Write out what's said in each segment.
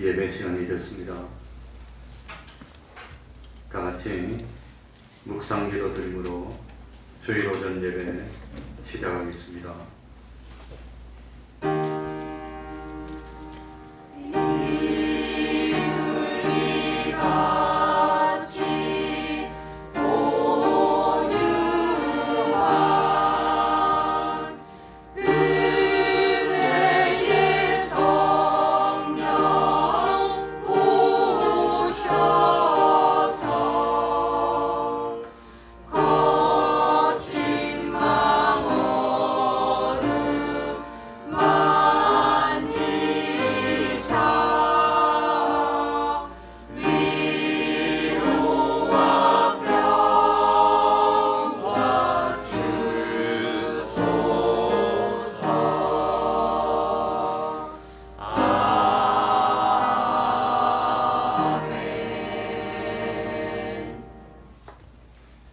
예배 시간이 됐습니다. 다 같이 묵상기도 드림으로 주일 오전 예배 시작하겠습니다.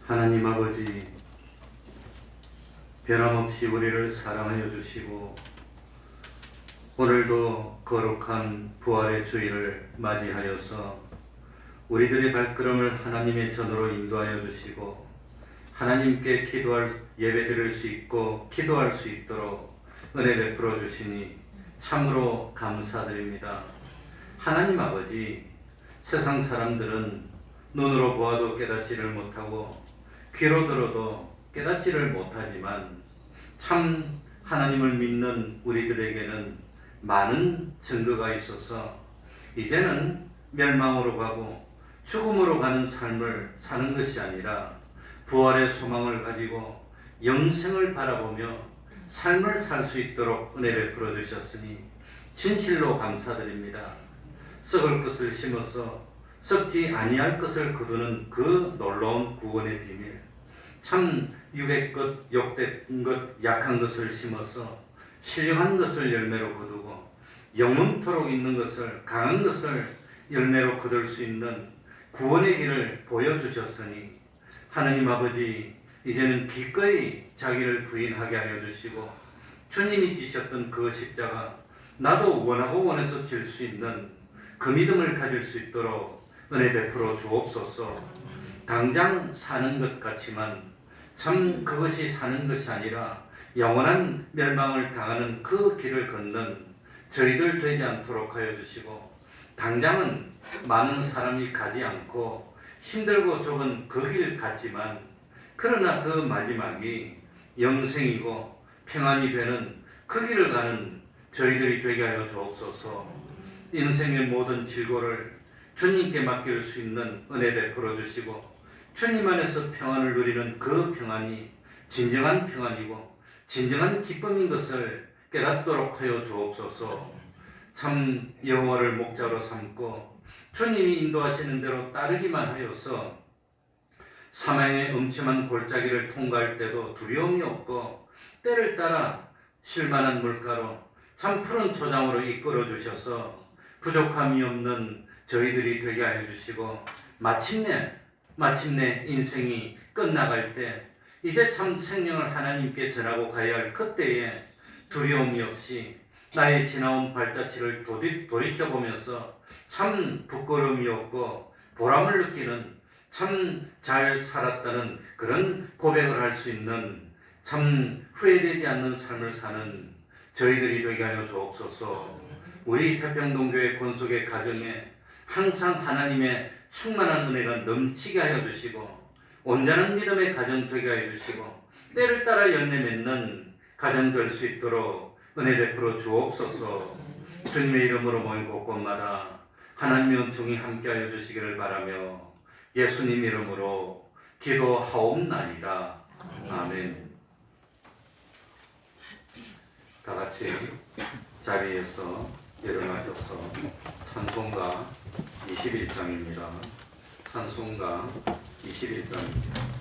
하나님 아버지, 변함없이 우리를 사랑하여 주시고 오늘도 거룩한 부활의 주일을 맞이하여서 우리들의 발걸음을 하나님의 전으로 인도하여 주시고 하나님께 기도할 예배드릴 수 있고 기도할 수 있도록 은혜 베풀어 주시니 참으로 감사드립니다. 하나님 아버지, 세상 사람들은 눈으로 보아도 깨닫지를 못하고 귀로 들어도 깨닫지를 못하지만 참 하나님을 믿는 우리들에게는 많은 증거가 있어서 이제는 멸망으로 가고 죽음으로 가는 삶을 사는 것이 아니라 부활의 소망을 가지고 영생을 바라보며 삶을 살 수 있도록 은혜 베풀어 주셨으니 진실로 감사드립니다. 썩을 것을 심어서 썩지 아니할 것을 거두는 그 놀라운 구원의 비밀, 참 육의 것, 욕된 것, 약한 것을 심어서 신령한 것을 열매로 거두고 영원토록 있는 것을, 강한 것을 열매로 거둘 수 있는 구원의 길을 보여주셨으니 하나님 아버지, 이제는 기꺼이 자기를 부인하게 하여 주시고 주님이 지셨던 그 십자가 나도 원하고 원해서 질 수 있는 그 믿음을 가질 수 있도록 은혜 베풀어 주옵소서. 당장 사는 것 같지만 참 그것이 사는 것이 아니라 영원한 멸망을 당하는 그 길을 걷는 저희들 되지 않도록 하여 주시고, 당장은 많은 사람이 가지 않고 힘들고 좁은 그 길 같지만 그러나 그 마지막이 영생이고 평안이 되는 그 길을 가는 저희들이 되게 하여 주옵소서. 인생의 모든 질고를 주님께 맡길 수 있는 은혜 베풀어 주시고 주님 안에서 평안을 누리는 그 평안이 진정한 평안이고 진정한 기쁨인 것을 깨닫도록 하여 주옵소서. 참 여호와를 목자로 삼고 주님이 인도하시는 대로 따르기만 하여서 사망의 음침한 골짜기를 통과할 때도 두려움이 없고 때를 따라 쉴만한 물가로 참 푸른 초장으로 이끌어 주셔서 부족함이 없는 저희들이 되게 하여 주시고, 마침내 인생이 끝나갈 때 이제 참 생명을 하나님께 전하고 가야 할 그때에 두려움이 없이 나의 지나온 발자취를 돌이켜보면서 참 부끄러움이 없고 보람을 느끼는, 참 잘 살았다는 그런 고백을 할 수 있는, 참 후회되지 않는 삶을 사는 저희들이 되게 하여 주옵소서. 우리 태평동교회 권속의 가정에 항상 하나님의 충만한 은혜가 넘치게 하여 주시고 온전한 믿음의 가정 되게 하여 주시고 때를 따라 열매 맺는 가정 될 수 있도록 은혜 베풀어 주옵소서. 주님의 이름으로 모인 곳곳마다 하나님의 은총이 함께하여 주시기를 바라며 예수님 이름으로 기도하옵나이다. 아멘. 다 같이 자리에서 일어나셔서 찬송가 21장입니다. 찬송가 21장입니다.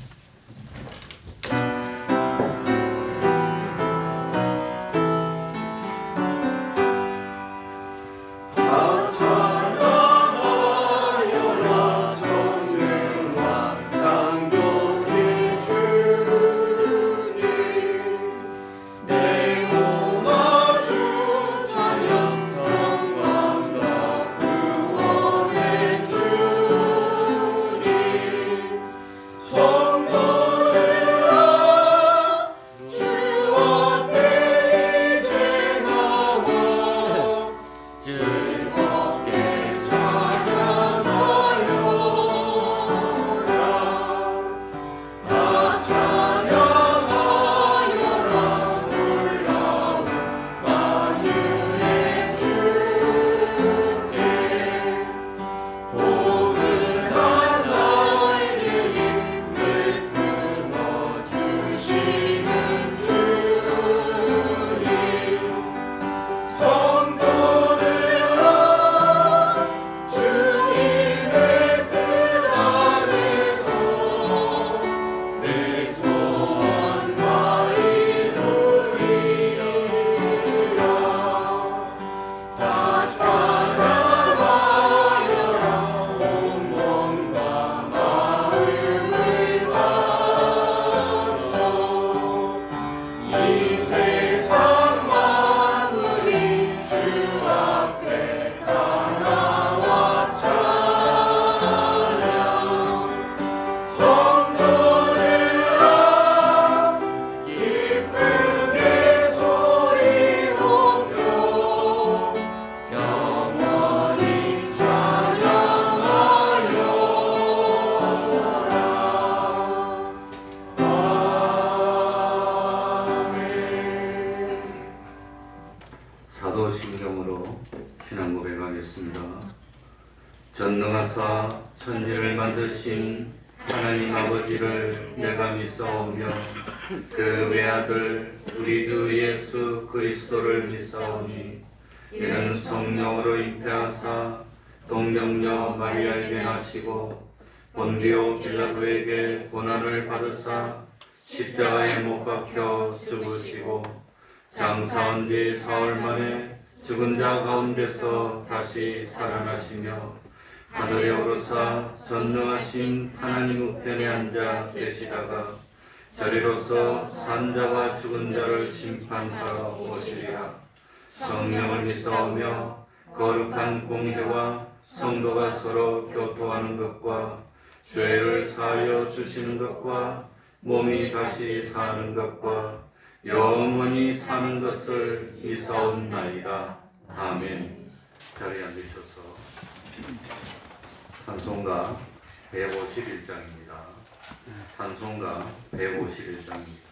사도신경으로 신앙 고백하겠습니다. 전능하사 천지를 만드신 하나님 아버지를 내가 믿사오며 그 외아들 우리 주 예수 그리스도를 믿사오니 이는 성령으로 잉태하사 동정녀 마리아에게 나시고 본디오 빌라도에게 고난을 받으사 십자가에 못 박혀 죽으시고 장사한 지 사흘 만에 죽은 자 가운데서 다시 살아나시며 하늘에 오르사 전능하신 하나님 우편에 앉아 계시다가 저리로서 산자와 죽은 자를 심판하러 오시리라. 성령을 믿사오며 거룩한 공회와 성도가 서로 교통하는 것과 죄를 사하여 주시는 것과 몸이 다시 사는 것과 영원히 사는 것을 믿사옵나이다. 아멘. 자리에 앉으셔서 찬송가 151장입니다. 찬송가 151장입니다.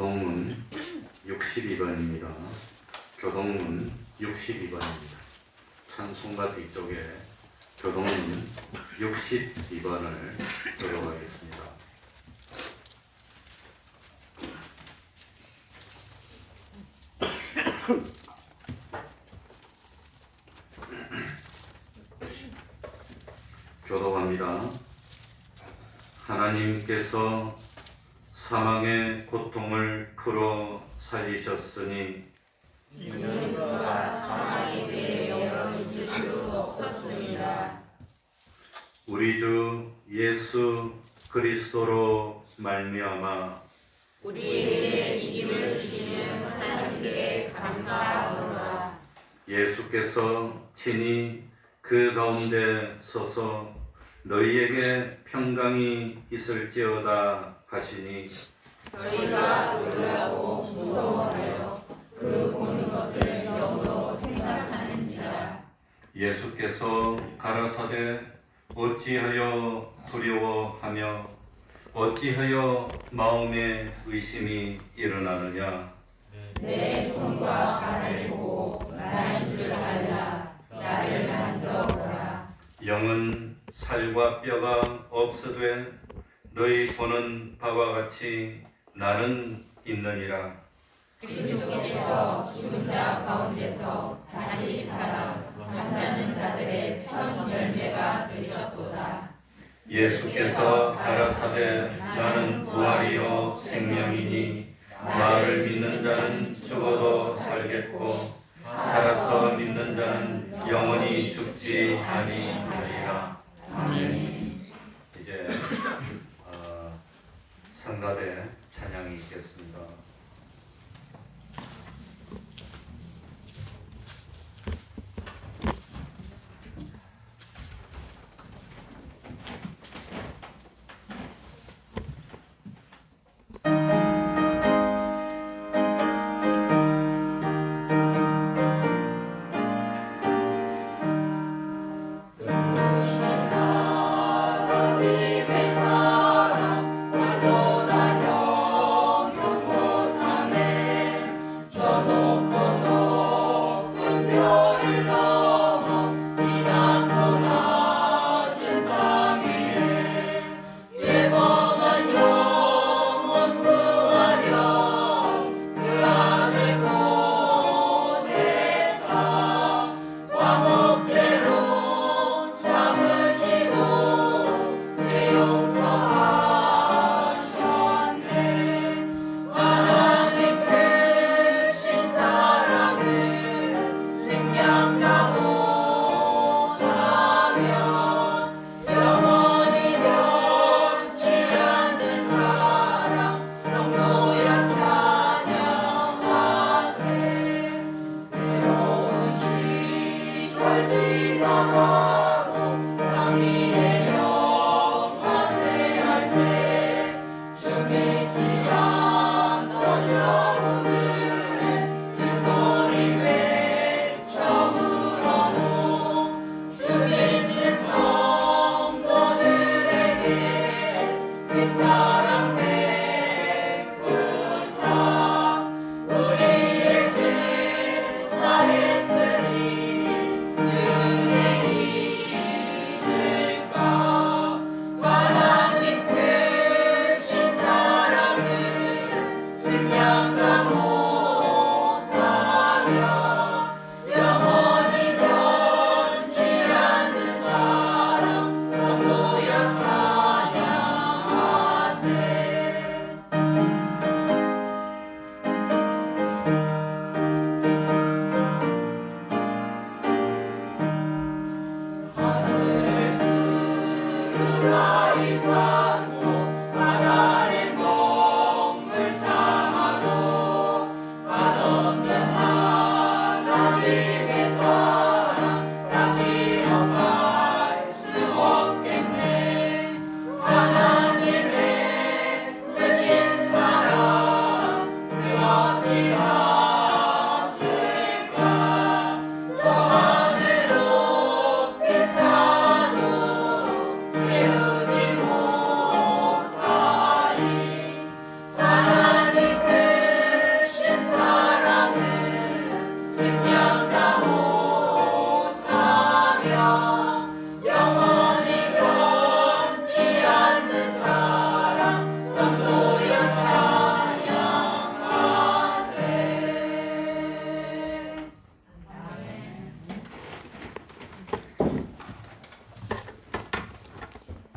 교동문 62번입니다. 교동문 62번입니다. 찬송가 뒤쪽에 교동문 62번을 들어가겠습니다. 교독합니다. 하나님께서 사망의 고통을 풀어 살리셨으니 이는 그가 사망에게 영향을 줄 수 없었습니다. 우리 주 예수 그리스도로 말미암아 우리에게 이김을 주시는 하나님께 감사하노라. 예수께서 친히 그 가운데 서서 너희에게 평강이 있을지어다 하시니 저희가 놀라고 무서워하여 그 보는 것을 영으로 생각하는지라. 예수께서 가라사대 어찌하여 두려워하며 어찌하여 마음에 의심이 일어나느냐. 내 손과 발을 보고 나인 줄 알라. 나를 만져보라. 영은 살과 뼈가 없어되 너희 보는 바와 같이 나는 있느니라. 그리스도께서 죽은 자 가운데서 다시 살아 잠자는 자들의 첫 열매가 되셨도다. 예수께서 가라사대 나는 부활이요 생명이니 나를 믿는 자는 죽어도 살겠고 살아서 믿는 자는 영원히 죽지 아니하리라. 아멘. 이제 성가대 찬양이 있겠습니다.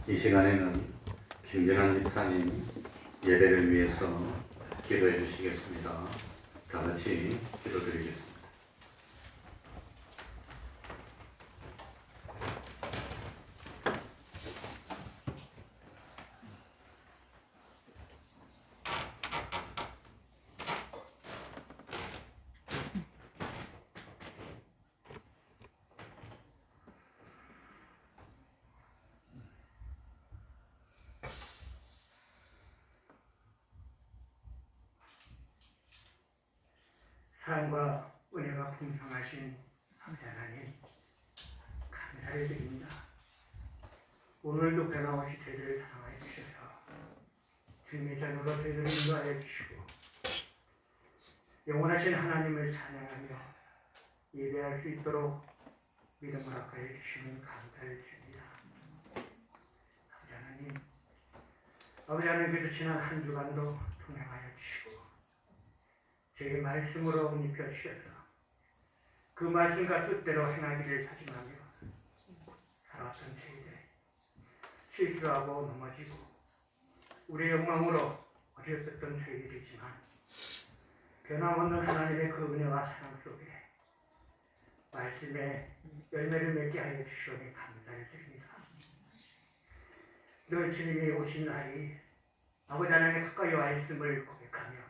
이 시간에는 김진환 집사님 예배를 위해서 기도해 주시겠습니다. 다 같이 기도드리겠습니다. 사랑과 은혜가 풍성하신 아버지 하나님, 감사를 드립니다. 오늘도 변함없이 저희들을 사랑하여 주셔서 주님의 자녀로 저희들을 인도하여 주시고 영원하신 하나님을 찬양하며 예배할 수 있도록 믿음을 허락하여 주시는 감사를 드립니다. 아버지 하나님께서 지난 한 주간도 동행하여 주시고 저희 말씀으로 입혀 주셔서 그 말씀과 뜻대로 행하기를 다짐하며 살아왔던 저희들 실수하고 넘어지고 우리의 욕망으로 어리었었던 저희들이지만 변함없는 하나님의 그 은혜와 사랑 속에 말씀의 열매를 맺게 하여 주시오니 감사를 드립니다. 늘 주님이 오신 날이 아버지 하나님의 가까이 와 있음을 고백하며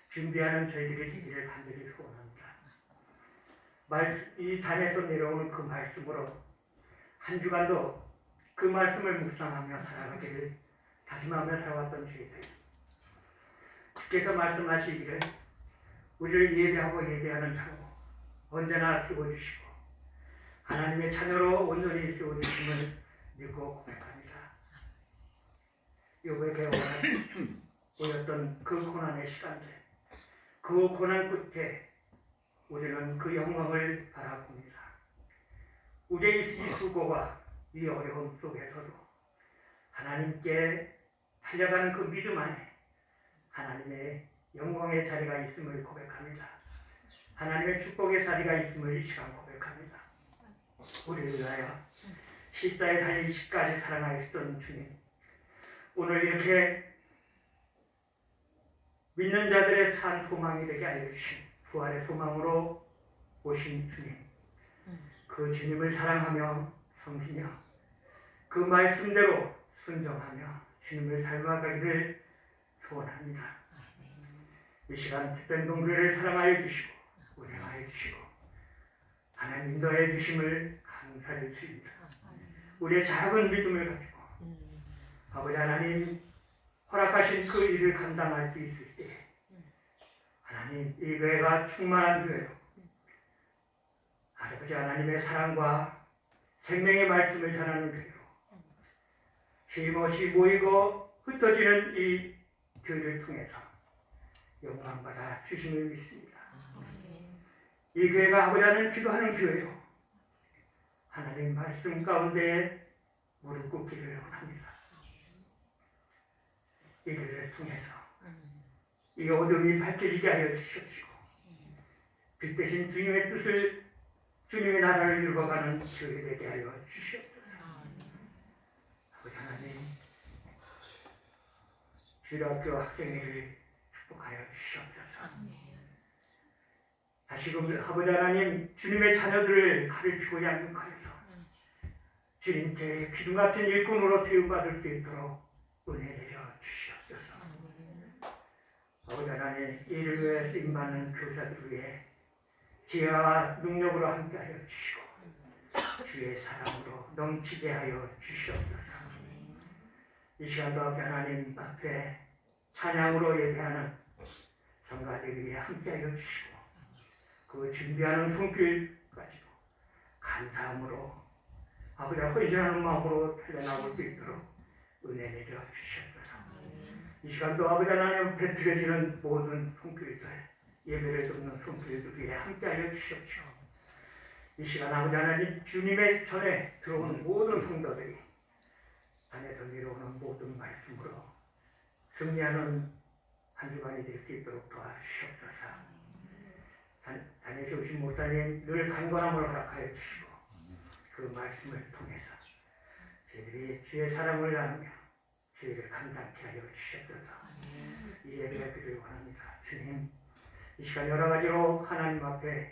준비하는 저희들의 되기를 간절히 소원합니다. 이 단에서 내려오는 그 말씀으로 한 주간도 그 말씀을 묵상하며 살아가기를 다짐하며 살아왔던 저희들, 주께서 말씀하시기를 우리를 예배하고 예배하는 자로 언제나 세워주시고 하나님의 자녀로 온전히 세워주심을 믿고 고백합니다. 욥의 개원에 보였던 그 고난의 시간들, 그 고난 끝에 우리는 그 영광을 바라봅니다. 우리의 이 수고와 이 어려움 속에서도 하나님께 달려가는 그 믿음 안에 하나님의 영광의 자리가 있음을 고백합니다. 하나님의 축복의 자리가 있음을 이 시간 고백합니다. 우리를 위하여 십자에 달리시까지 사랑하였던 주님, 오늘 이렇게 믿는 자들의 산 소망이 되게 알려주신 부활의 소망으로 오신 주님, 그 주님을 사랑하며 섬기며 그 말씀대로 순종하며 주님을 닮아가기를 소원합니다. 이 시간 특별동교회를 사랑하여 주시고 운행하여 주시고 하나님 인도해 주심을 감사를 드립니다. 우리의 작은 믿음을 가지고 아버지 하나님 허락하신 그 일을 감당할 수 있을 때 하나님 이 교회가 충만한 교회로 아버지 하나님의 사랑과 생명의 말씀을 전하는 교회로 쉼없이 모이고 흩어지는 이 교회를 통해서 영광받아 주심을 믿습니다. 이 교회가 아버지 하나님 기도하는 교회요, 하나님 말씀 가운데 무릎 꿇기를 원합니다. 이 교회를 통해서 이 어둠이 밝혀지게 하여 주시옵시고 빛 대신 주님의 뜻을, 주님의 나라를 이루어가는 교회 되게 하여 주시옵소서. 아버지 하나님, 주일학교 학생회를 축복하여 주시옵소서. 다시금 아버지 하나님, 주님의 자녀들을 가르치고 양육하여서 주님께 기둥 같은 일꾼으로 세움받을 수 있도록 은혜 내려 주시옵소서. 아버지 하나님, 이를 위해 쓰임받는 교사들 위해 지혜와 능력으로 함께하여 주시고 주의 사랑으로 넘치게 하여 주시옵소서. 이 시간도 아버지 하나님 앞에 찬양으로 예배하는 성가들 위해 함께하여 주시고 그 준비하는 손길까지도 감사함으로 아버지 헌신하는 마음으로 달려나올 수 있도록 은혜 내려 주시옵소서. 이 시간도 아버지 하나님 배틀해지는 모든 손길들, 예배를 듣는 손길들 위해 함께하여 주시옵시고 이 시간 아버지 하나님, 주님의 전에 들어오는 모든 성도들이 안에서 내려오는 모든 말씀으로 승리하는 한 주간이 될 수 있도록 도와주시옵소서. 다니엘서 오신 목사님 늘 강건함을 허락하여 주시고 그 말씀을 통해서 저희들이 우리 주의 사랑을 나누며 주의를 감당케 하여 주시옵소서. 이 예배를 드리기 원합니다. 주님, 이 시간 여러 가지로 하나님 앞에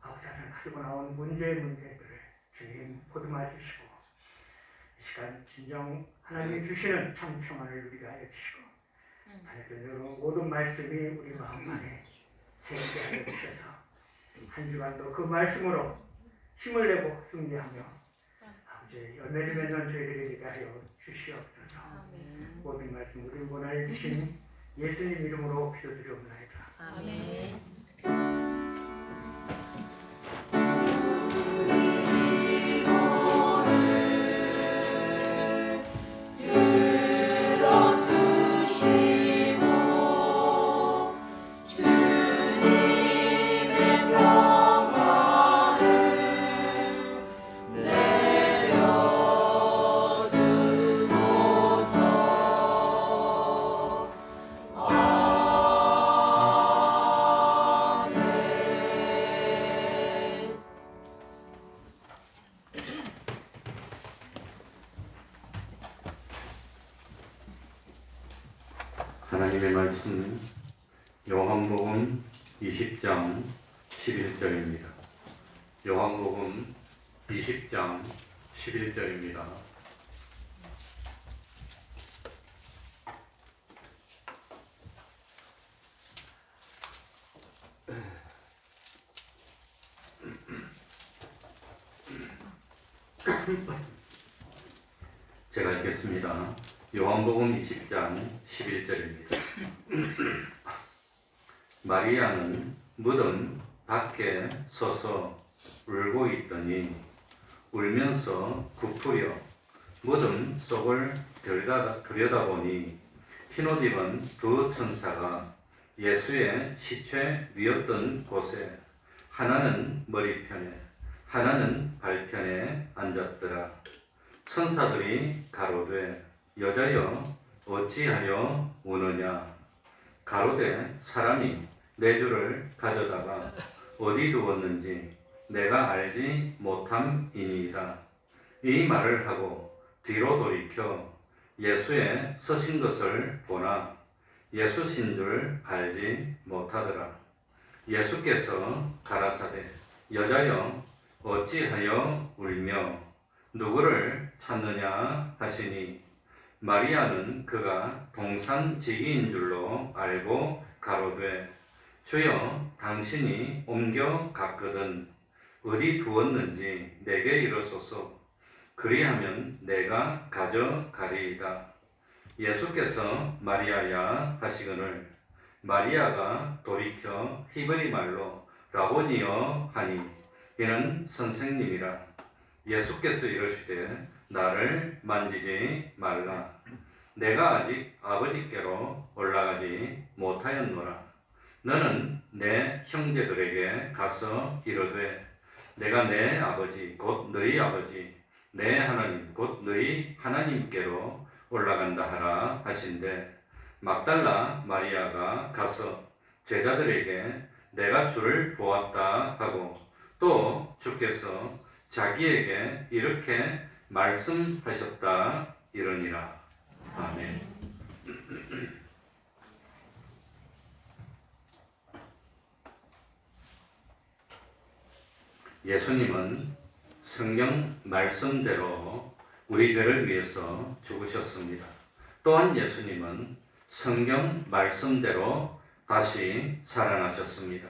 아우사를 가지고 나온 문제들을 주님 보듬어 주시고, 이 시간 진정 하나님이 주시는 참 평안을 누리게 하여 주시고, 하나님 모든 말씀이 우리 마음 안에 새기게 하여 주셔서 한 주간도 그 말씀으로 힘을 내고 승리하며 아버지 열매를 맺는 저희들이 되게 하여 주시옵소서. 모든 말씀 우리 원하여 주신 예수님 이름으로 기도드리옵나이다. 아멘. 하나님의 말씀은 요한복음 20장 11절입니다. 요한복음 20장 11절입니다. 제가 읽겠습니다. 요한복음 20장 11절입니다. 마리아는 무덤 밖에 서서 울고 있더니 울면서 굽으려 무덤 속을 들여다보니 흰옷 입은 두 천사가 예수의 시체 뉘었던 곳에 하나는 머리편에 하나는 발편에 앉았더라. 천사들이 가로되 여자여 어찌하여 우느냐. 가로되 사람이 내 주를 가져다가 어디 두었는지 내가 알지 못함이니이다. 이 말을 하고 뒤로 돌이켜 예수의 서신 것을 보나 예수신 줄 알지 못하더라. 예수께서 가라사대 여자여 어찌하여 울며 누구를 찾느냐 하시니 마리아는 그가 동산지기인 줄로 알고 가로되 주여 당신이 옮겨 갔거든 어디 두었는지 내게 이르소서. 그리하면 내가 가져가리이다. 예수께서 마리아야 하시거늘 마리아가 돌이켜 히브리 말로 라보니여 하니 이는 선생님이라. 예수께서 이르시되 나를 만지지 말라. 내가 아직 아버지께로 올라가지 못하였노라. 너는 내 형제들에게 가서 이르되 내가 내 아버지 곧 너희 아버지 내 하나님 곧 너희 하나님께로 올라간다 하라 하신대. 막달라 마리아가 가서 제자들에게 내가 주를 보았다 하고 또 주께서 자기에게 이렇게 말씀하셨다 이러니라. 아멘. 예수님은 성경 말씀대로 우리 죄를 위해서 죽으셨습니다. 또한 예수님은 성경 말씀대로 다시 살아나셨습니다.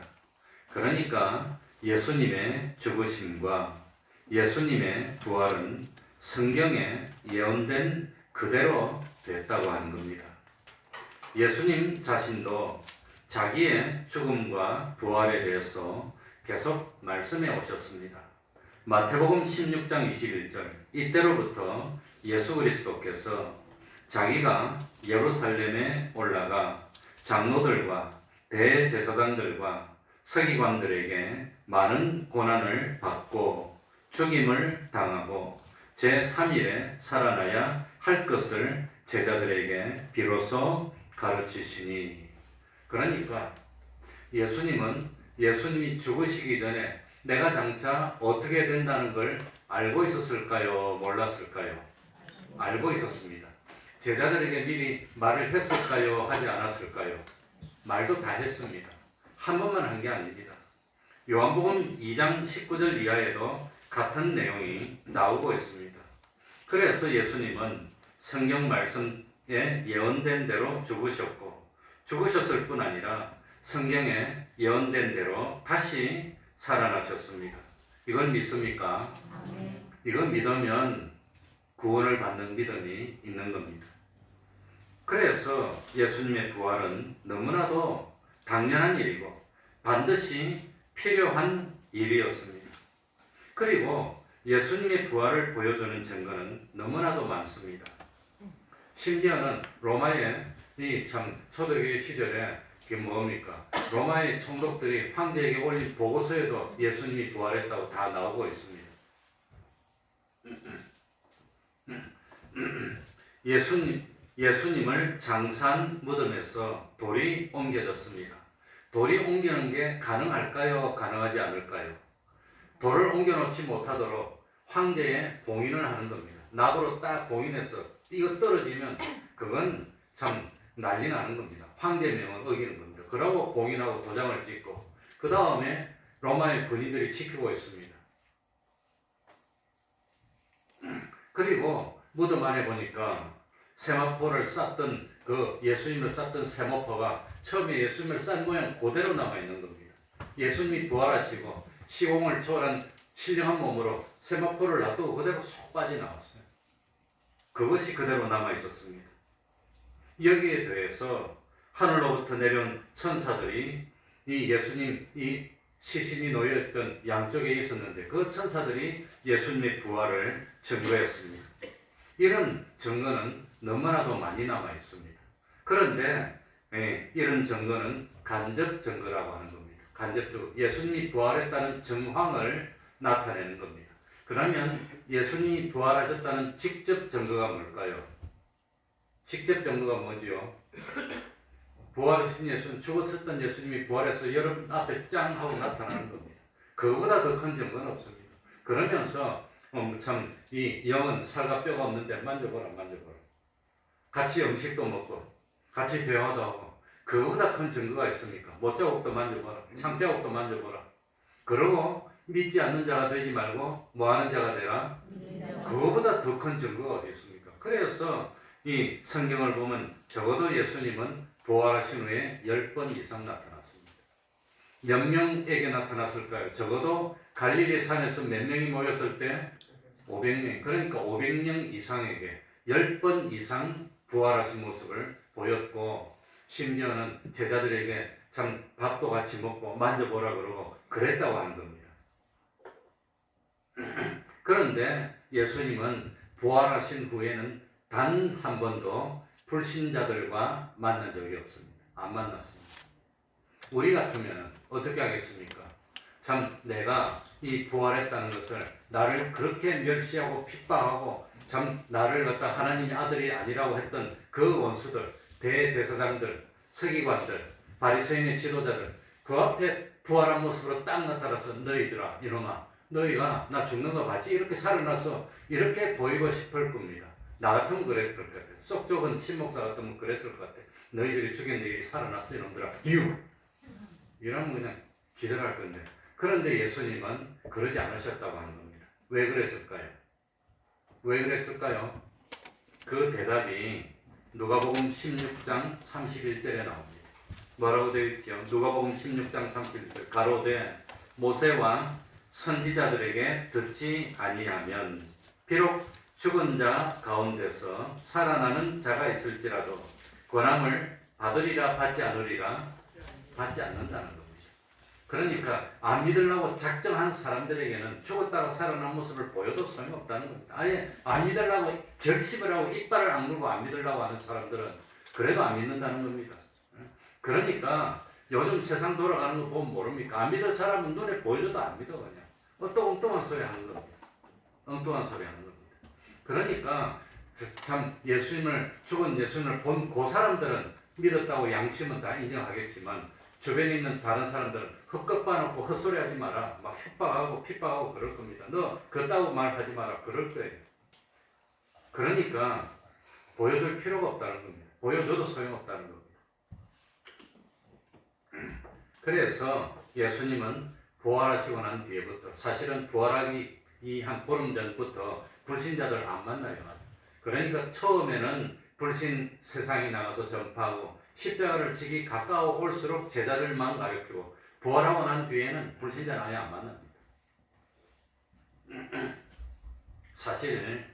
그러니까 예수님의 죽으심과 예수님의 부활은 성경에 예언된 그대로 됐다고 하는 겁니다. 예수님 자신도 자기의 죽음과 부활에 대해서 계속 말씀해 오셨습니다. 마태복음 16장 21절 이때로부터 예수 그리스도께서 자기가 예루살렘에 올라가 장로들과 대제사장들과 서기관들에게 많은 고난을 받고 죽임을 당하고 제3일에 살아나야 할 것을 제자들에게 비로소 가르치시니. 그러니까 예수님이 죽으시기 전에 내가 장차 어떻게 된다는 걸 알고 있었을까요? 몰랐을까요? 알고 있었습니다. 제자들에게 미리 말을 했을까요? 하지 않았을까요? 말도 다 했습니다. 한 번만 한 게 아닙니다. 요한복음 2장 19절 이하에도 같은 내용이 나오고 있습니다. 그래서 예수님은 성경 말씀에 예언된 대로 죽으셨고 죽으셨을 뿐 아니라 성경에 예언된 대로 다시 살아나셨습니다. 이걸 믿습니까? 아멘. 이걸 믿으면 구원을 받는 믿음이 있는 겁니다. 그래서 예수님의 부활은 너무나도 당연한 일이고 반드시 필요한 일이었습니다. 그리고 예수님의 부활을 보여주는 증거는 너무나도 많습니다. 심지어는 로마의 참 초대교회 시절에 이게 뭡니까? 로마의 총독들이 황제에게 올린 보고서에도 예수님이 부활했다고 다 나오고 있습니다. 예수님을 장사한 무덤에서 돌이 옮겨졌습니다. 돌이 옮기는 게 가능할까요? 가능하지 않을까요? 돌을 옮겨놓지 못하도록 황제에 봉인을 하는 겁니다. 낙으로 딱 봉인해서 이거 떨어지면 그건 참 난리 나는 겁니다. 황제 명을 어기는 겁니다. 그러고 봉인하고 도장을 찍고 그 다음에 로마의 군인들이 지키고 있습니다. 그리고 무덤 안에 보니까 세마포를 쌌던 그 예수님을 쌌던 세마포가 처음에 예수님을 싼 모양 그대로 남아 있는 겁니다. 예수님이 부활하시고 시공을 초월한 신령한 몸으로 세마포를 놔두고 그대로 쏙 빠져나왔어요. 그것이 그대로 남아 있었습니다. 여기에 대해서 하늘로부터 내려온 천사들이 이 예수님 이 시신이 놓여있던 양쪽에 있었는데 그 천사들이 예수님의 부활을 증거했습니다. 이런 증거는 너무나도 많이 남아 있습니다. 그런데 이런 증거는 간접 증거라고 하는 겁니다. 간접 증거. 예수님이 부활했다는 정황을 나타내는 겁니다. 그러면 예수님이 부활하셨다는 직접 증거가 뭘까요? 직접 증거가 뭐지요? 부활하신 예수님, 죽었었던 예수님이 부활해서 여러분 앞에 짱 하고 나타나는 겁니다. 그거보다 더 큰 증거는 없습니다. 그러면서 참 이 영은 살과 뼈가 없는데 만져보라 만져보라. 같이 음식도 먹고 같이 대화도 하고 그거보다 큰 증거가 있습니까? 못자국도 만져보라. 창자국도 만져보라. 그러고 믿지 않는 자가 되지 말고 뭐하는 자가 되라. 그거보다 더 큰 증거가 어디 있습니까? 그래서 이 성경을 보면 적어도 예수님은 부활하신 후에 10번 이상 나타났습니다. 몇 명에게 나타났을까요? 적어도 갈릴리 산에서 몇 명이 모였을 때 500명. 그러니까 500명 이상에게 10번 이상 부활하신 모습을 보였고 심지어는 제자들에게 참 밥도 같이 먹고 만져보라 그러고 그랬다고 하는 겁니다. 그런데 예수님은 부활하신 후에는 단 한 번도 불신자들과 만난 적이 없습니다. 안 만났습니다. 우리 같으면 어떻게 하겠습니까? 참 내가 이 부활했다는 것을 나를 그렇게 멸시하고 핍박하고 참 나를 갖다 하나님의 아들이 아니라고 했던 그 원수들, 대제사장들, 서기관들, 바리새인의 지도자들 그 앞에 부활한 모습으로 딱 나타나서 너희들아 이놈아 너희가 나 죽는 거 봤지? 이렇게 살아나서 이렇게 보이고 싶을 겁니다. 나 같으면 그랬을 것 같아. 쏙 좁은 신목사 같으면 그랬을 것 같아. 너희들이 죽인 너희들이 살아났어 이놈들아. 이러면 그냥 기절할 건데. 그런데 예수님은 그러지 않으셨다고 하는 겁니다. 왜 그랬을까요? 왜 그랬을까요? 그 대답이 누가복음 16장 31절에 나옵니다. 뭐라고 되어 있죠? 누가복음 16장 31절 가로되 모세와 선지자들에게 듣지 아니하면 비록 죽은 자 가운데서 살아나는 자가 있을지라도 권함을 받으리라 받지 않으리라 받지 않는다는 겁니다. 그러니까 안 믿으려고 작정한 사람들에게는 죽었다가 살아난 모습을 보여도 소용없다는 겁니다. 아예 안 믿으려고 결심을 하고 이빨을 악물고 안 믿으려고 하는 사람들은 그래도 안 믿는다는 겁니다. 그러니까 요즘 세상 돌아가는 거 보면 모릅니까? 안 믿을 사람은 눈에 보여줘도 안 믿어 그냥. 또 엉뚱한 소리 하는 겁니다. 엉뚱한 소리 하는 겁니다. 그러니까 참 죽은 예수님을 본 그 사람들은 믿었다고 양심은 다 인정하겠지만 주변에 있는 다른 사람들은 헛것 봐놓고 헛소리 하지 마라. 막 협박하고 핍박하고 그럴 겁니다. 너 그따구 말하지 마라. 그럴 거예요. 그러니까 보여줄 필요가 없다는 겁니다. 보여줘도 소용없다는 겁니다. 그래서 예수님은 부활하시고 난 뒤에부터, 사실은 부활하기 이 한 보름 전부터 불신자들 안 만나요. 그러니까 처음에는 불신 세상에 나가서 전파하고 십자가를 지기 가까워 올수록 제자들만 가르치고, 부활하고 난 뒤에는 불신자는 아예 안 만납니다. 사실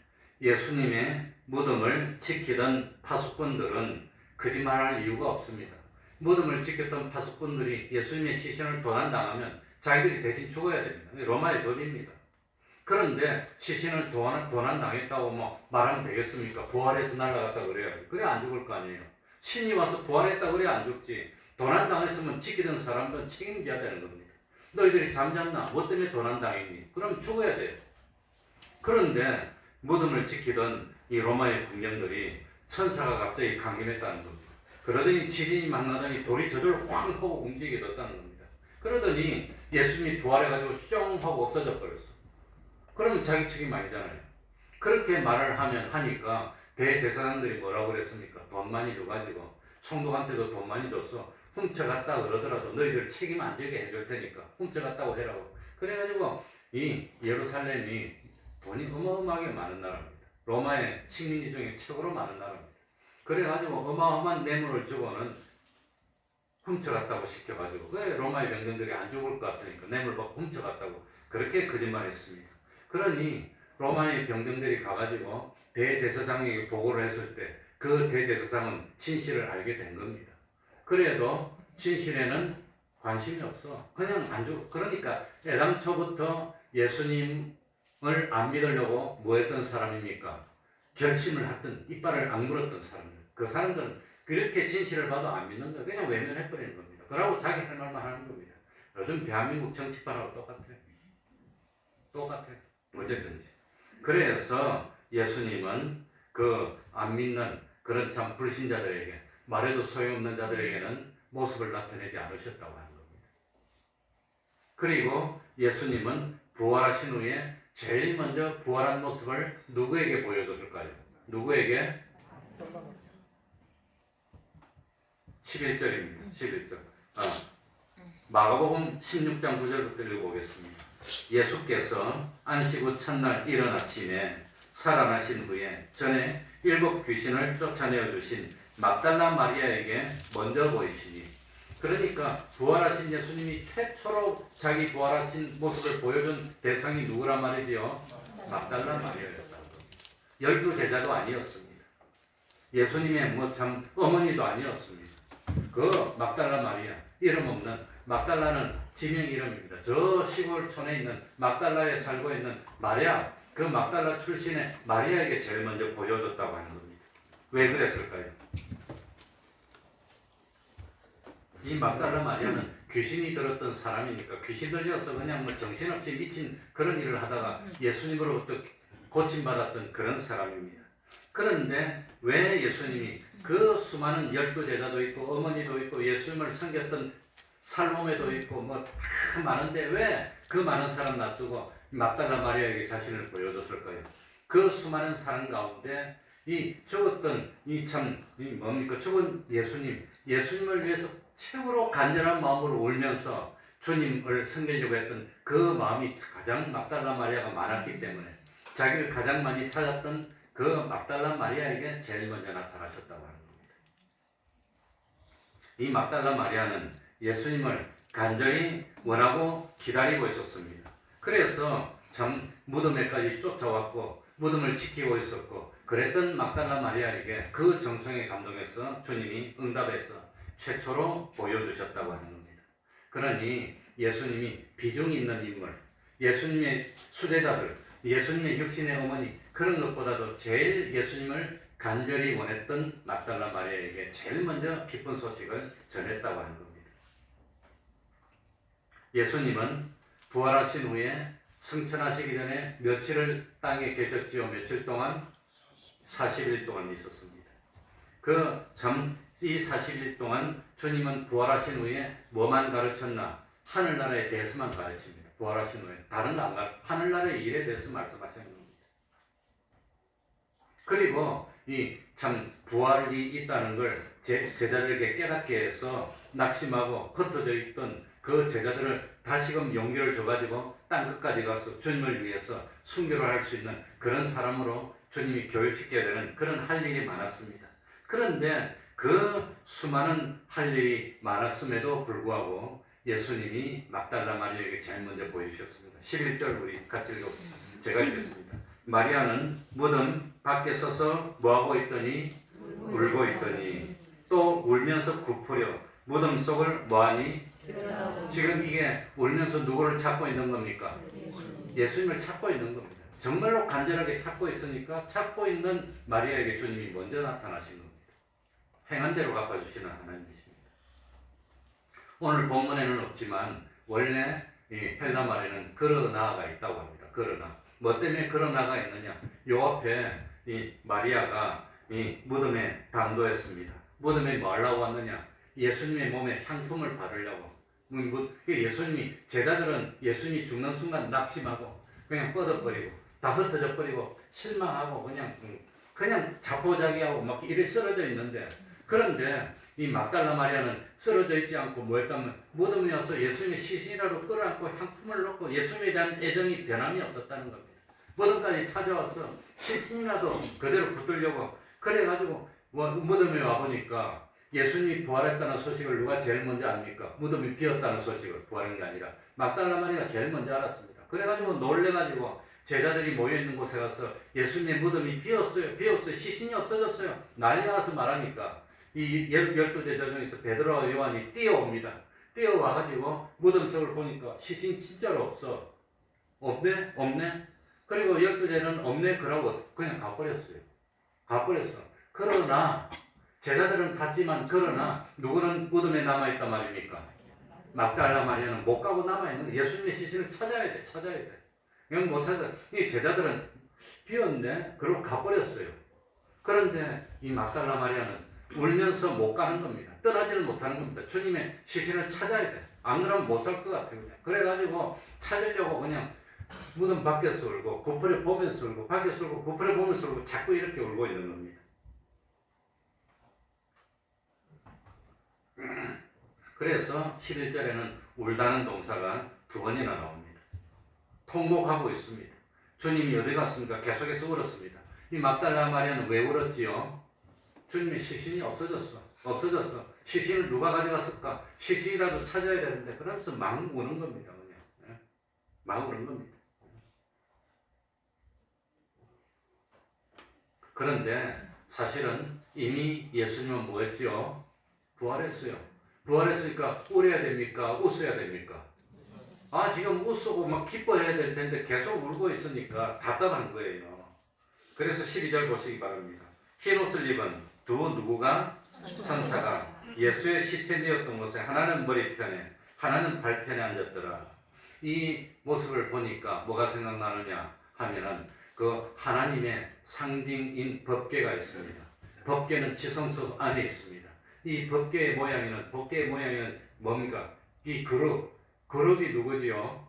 예수님의 무덤을 지키던 파수꾼들은 거짓말할 이유가 없습니다. 무덤을 지켰던 파수꾼들이 예수님의 시신을 도난당하면 자기들이 대신 죽어야 됩니다. 로마의 법입니다. 그런데 시신을 도난당했다고 뭐 말하면 되겠습니까? 부활해서 날아갔다 그래요. 그래 안 죽을 거 아니에요. 신이 와서 부활했다 그래 안 죽지. 도난당했으면 지키던 사람들은 책임져야 되는 겁니다. 너희들이 잠잤나? 뭐 때문에 도난당했니? 그럼 죽어야 돼요. 그런데 무덤을 지키던 이 로마의 군병들이 천사가 갑자기 강림했다는 겁니다. 그러더니 지진이 막 나더니 돌이 저절로 확 하고 움직이게 됐다는 겁니다. 그러더니 예수님이 부활해가지고 뿅 하고 없어져 버렸어. 그러면 자기 책임 아니잖아요. 그렇게 말을 하니까 대제사장들이 뭐라고 그랬습니까? 돈 많이 줘가지고 총독한테도 돈 많이 줬어. 훔쳐갔다 그러더라도 너희들 책임 안 지게 해줄 테니까 훔쳐갔다고 해라고. 그래가지고 이 예루살렘이 돈이 어마어마하게 많은 나라입니다. 로마의 식민지 중에 최고로 많은 나라입니다. 그래가지고 어마어마한 뇌물을 주고는 훔쳐갔다고 시켜가지고, 그래 로마의 병정들이 안 죽을 것 같으니까 뇌물 받고 훔쳐갔다고 그렇게 거짓말했습니다. 그러니 로마의 병정들이 가가지고 대제사장에게 보고를 했을 때 그 대제사장은 진실을 알게 된 겁니다. 그래도 진실에는 관심이 없어. 그냥 안 죽어. 그러니까 애당초부터 예수님을 안 믿으려고 뭐 했던 사람입니까? 결심을 했던, 이빨을 악물었던 사람들. 그 사람들은 그렇게 진실을 봐도 안 믿는 거예요. 그냥 외면해버리는 겁니다. 그러고 자기 할 말만 하는 겁니다. 요즘 대한민국 정치판하고 똑같아요. 똑같아요. 어쨌든지. 그래서 예수님은 그 안 믿는 그런 참 불신자들에게, 말해도 소용없는 자들에게는 모습을 나타내지 않으셨다고 하는 겁니다. 그리고 예수님은 부활하신 후에 제일 먼저 부활한 모습을 누구에게 보여줬을까요? 누구에게? 11절입니다. 11절. 마가복음 16장 9절부터 읽어보겠습니다. 예수께서 안식 후 첫날 이른 아침에 살아나신 후에 전에 7 귀신을 쫓아내어 주신 막달라 마리아에게 먼저 보이시니, 그러니까 부활하신 예수님이 최초로 자기 부활하신 모습을 보여준 대상이 누구란 말이지요? 막달라 마리아였다는 겁니다. 12 제자도 아니었습니다. 예수님의 뭐 참 어머니도 아니었습니다. 그 막달라 마리아, 이름 없는, 막달라는 지명 이름입니다. 저 시골촌에 있는 막달라에 살고 있는 마리아, 그 막달라 출신의 마리아에게 제일 먼저 보여줬다고 하는 겁니다. 왜 그랬을까요? 이 막달라 마리아는 귀신이 들었던 사람이니까, 귀신 들려서 그냥 뭐 정신없이 미친 그런 일을 하다가 예수님으로부터 고침받았던 그런 사람입니다. 그런데 왜 예수님이 그 수많은 12 제자도 있고 어머니도 있고 예수님을 섬겼던 살로메도 있고 뭐 다 많은데 왜 그 많은 사람 놔두고 막달라 마리아에게 자신을 보여줬을까요? 그 수많은 사람 가운데 이 죽었던 뭡니까? 죽은 예수님을 위해서 최고로 간절한 마음으로 울면서 주님을 섬기려고 했던 그 마음이 가장 막달라 마리아가 많았기 때문에 자기를 가장 많이 찾았던 그 막달라 마리아에게 제일 먼저 나타나셨다고 하는 겁니다. 이 막달라 마리아는 예수님을 간절히 원하고 기다리고 있었습니다. 그래서 참 무덤에까지 쫓아왔고 무덤을 지키고 있었고 그랬던 막달라 마리아에게 그 정성에 감동해서 주님이 응답해서 최초로 보여주셨다고 하는 겁니다. 그러니 예수님이 비중 있는 인물, 예수님의 수제자들, 예수님의 육신의 어머니, 그런 것보다도 제일 예수님을 간절히 원했던 막달라 마리아에게 제일 먼저 기쁜 소식을 전했다고 하는 겁니다. 예수님은 부활하신 후에 승천하시기 전에 며칠을 땅에 계셨지요? 며칠 동안? 40일 동안 있었습니다. 이 40일 동안 주님은 부활하신 후에 뭐만 가르쳤나? 하늘나라에 대해서만 가르칩니다. 부활하신 후에. 다른 안 가르쳐. 하늘나라의 일에 대해서 말씀하시는 겁니다. 그리고 이 참 부활이 있다는 걸 제자들에게 깨닫게 해서 낙심하고 흩어져 있던 그 제자들을 다시금 용기를 줘가지고 땅 끝까지 가서 주님을 위해서 순교를 할 수 있는 그런 사람으로 주님이 교육시켜야 되는 그런 할 일이 많았습니다. 그런데 그 수많은 할 일이 많았음에도 불구하고 예수님이 막달라 마리아에게 제일 먼저 보여주셨습니다. 11절 우리 같이 읽어 제가 읽겠습니다. 마리아는 무덤 밖에 서서 뭐하고 있더니 울고 있더니 또 울면서 굽으려 무덤 속을 뭐하니? 지금 이게 울면서 누구를 찾고 있는 겁니까? 예수님을 찾고 있는 겁니다. 정말로 간절하게 찾고 있으니까 찾고 있는 마리아에게 주님이 먼저 나타나신 겁니다. 행한 대로 갚아주시는 하나님이십니다. 오늘 본문에는 없지만 원래 이 헬라 말에는 그러나가 있다고 합니다. 그러나. 뭐 때문에 그러나가 있느냐? 요 앞에 이 마리아가 이 무덤에 당도했습니다. 무덤에 뭐 하려고 왔느냐? 예수님의 몸에 향품을 바르려고. 예수님이, 제자들은 예수님이 죽는 순간 낙심하고 그냥 뻗어버리고 다 흩어져 버리고 실망하고 그냥 자포자기하고 막 이리 쓰러져 있는데, 그런데 이 막달라 마리아는 쓰러져 있지 않고 뭐 했다면 무덤에 와서 예수님의 시신이라도 끌어안고 향품을 넣고 예수님에 대한 애정이 변함이 없었다는 겁니다. 무덤까지 찾아와서 시신이라도 그대로 붙들려고 그래가지고 무덤에 와보니까 예수님이 부활했다는 소식을 누가 제일 먼저 압니까? 무덤이 비었다는 소식을, 부활한 게 아니라 막달라 마리아가 제일 먼저 알았습니다. 그래가지고 놀래가지고 제자들이 모여있는 곳에 가서 예수님의 무덤이 비었어요. 시신이 없어졌어요. 난리가 나서 말하니까 이 12제자 중에서 베드로와 요한이 뛰어옵니다. 뛰어와가지고 무덤 속을 보니까 시신 진짜로 없어. 없네? 그리고 12제자는 없네? 그러고 그냥 가버렸어요. 그러나 제자들은 갔지만 그러나 누구는 무덤에 남아있단 말입니까? 막달라 마리아는 못 가고 남아있는 예수님의 시신을 찾아야 돼. 이건 못 찾아. 이 제자들은 비었네? 그러고 가버렸어요. 그런데 이 막달라 마리아는 울면서 못 가는 겁니다. 떠나지를 못하는 겁니다. 주님의 시신을 찾아야 돼. 안 그러면 못 살 것 같아요. 그냥. 그래가지고 찾으려고 그냥 무덤 밖에서 울고 구풀에 보면서 울고 밖에서 울고 구풀에 보면서 울고 자꾸 이렇게 울고 있는 겁니다. 그래서 11절에는 울다는 동사가 2번이나 나옵니다. 통곡하고 있습니다. 주님이 어디 갔습니까? 계속해서 울었습니다. 이 막달라 마리아는 왜 울었지요? 주님의 시신이 없어졌어. 시신을 누가 가져갔을까? 시신이라도 찾아야 되는데 그러면서 막 우는 겁니다. 그냥. 막 우는 겁니다. 그런데 사실은 이미 예수님은 뭐 했지요? 부활했어요. 부활했으니까 울어야 됩니까? 웃어야 됩니까? 지금 웃고 막 기뻐해야 될 텐데 계속 울고 있으니까 답답한 거예요. 그래서 12절 보시기 바랍니다. 흰 옷을 입은 누구가? 천사가 예수의 시체되었던 곳에 하나는 머리편에 하나는 발편에 앉았더라. 이 모습을 보니까 뭐가 생각나느냐 하면은 그 하나님의 상징인 법궤가 있습니다. 법궤는 지성소 안에 있습니다. 이 법궤의 모양에는 뭡니까? 이 그룹이 누구지요?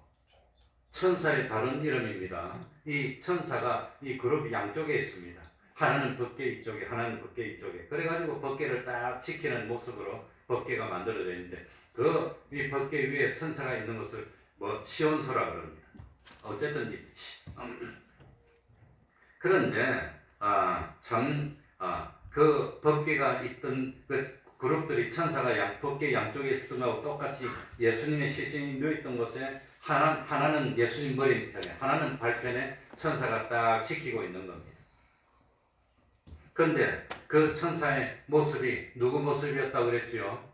천사의 다른 이름입니다. 이 천사가 이 그룹 양쪽에 있습니다. 하나는 법궤 이쪽에, 하나는 법궤 이쪽에. 그래가지고 법궤를 딱 지키는 모습으로 법궤가 만들어져 있는데 이 법궤 위에 천사가 있는 것을 시온소라 그럽니다. 어쨌든지 그런데 그 법궤가 있던 그 그룹들이 천사가 법궤 양쪽에 있었던 것하고 똑같이 예수님의 시신이 누워있던 곳에 하나는 예수님 머리편에 하나는 발편에 천사가 딱 지키고 있는 겁니다. 그런데 그 천사의 모습이 누구 모습이었다고 그랬지요?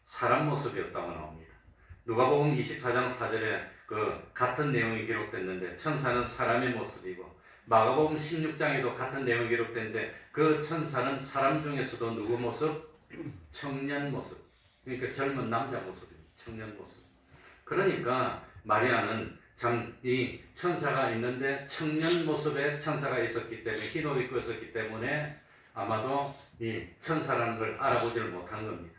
사람 모습이었다고 나옵니다. 누가복음 24장 4절에 그 같은 내용이 기록됐는데 천사는 사람의 모습이고 마가복음 16장에도 같은 내용이 기록됐는데 그 천사는 사람 중에서도 누구 모습? 청년 모습. 그러니까 젊은 남자 모습입니다. 청년 모습. 그러니까 마리아는 참 이 천사가 있는데 청년 모습의 천사가 있었기 때문에 흰 옷 입고 있었기 때문에 아마도 이 천사라는 걸 알아보지를 못한 겁니다.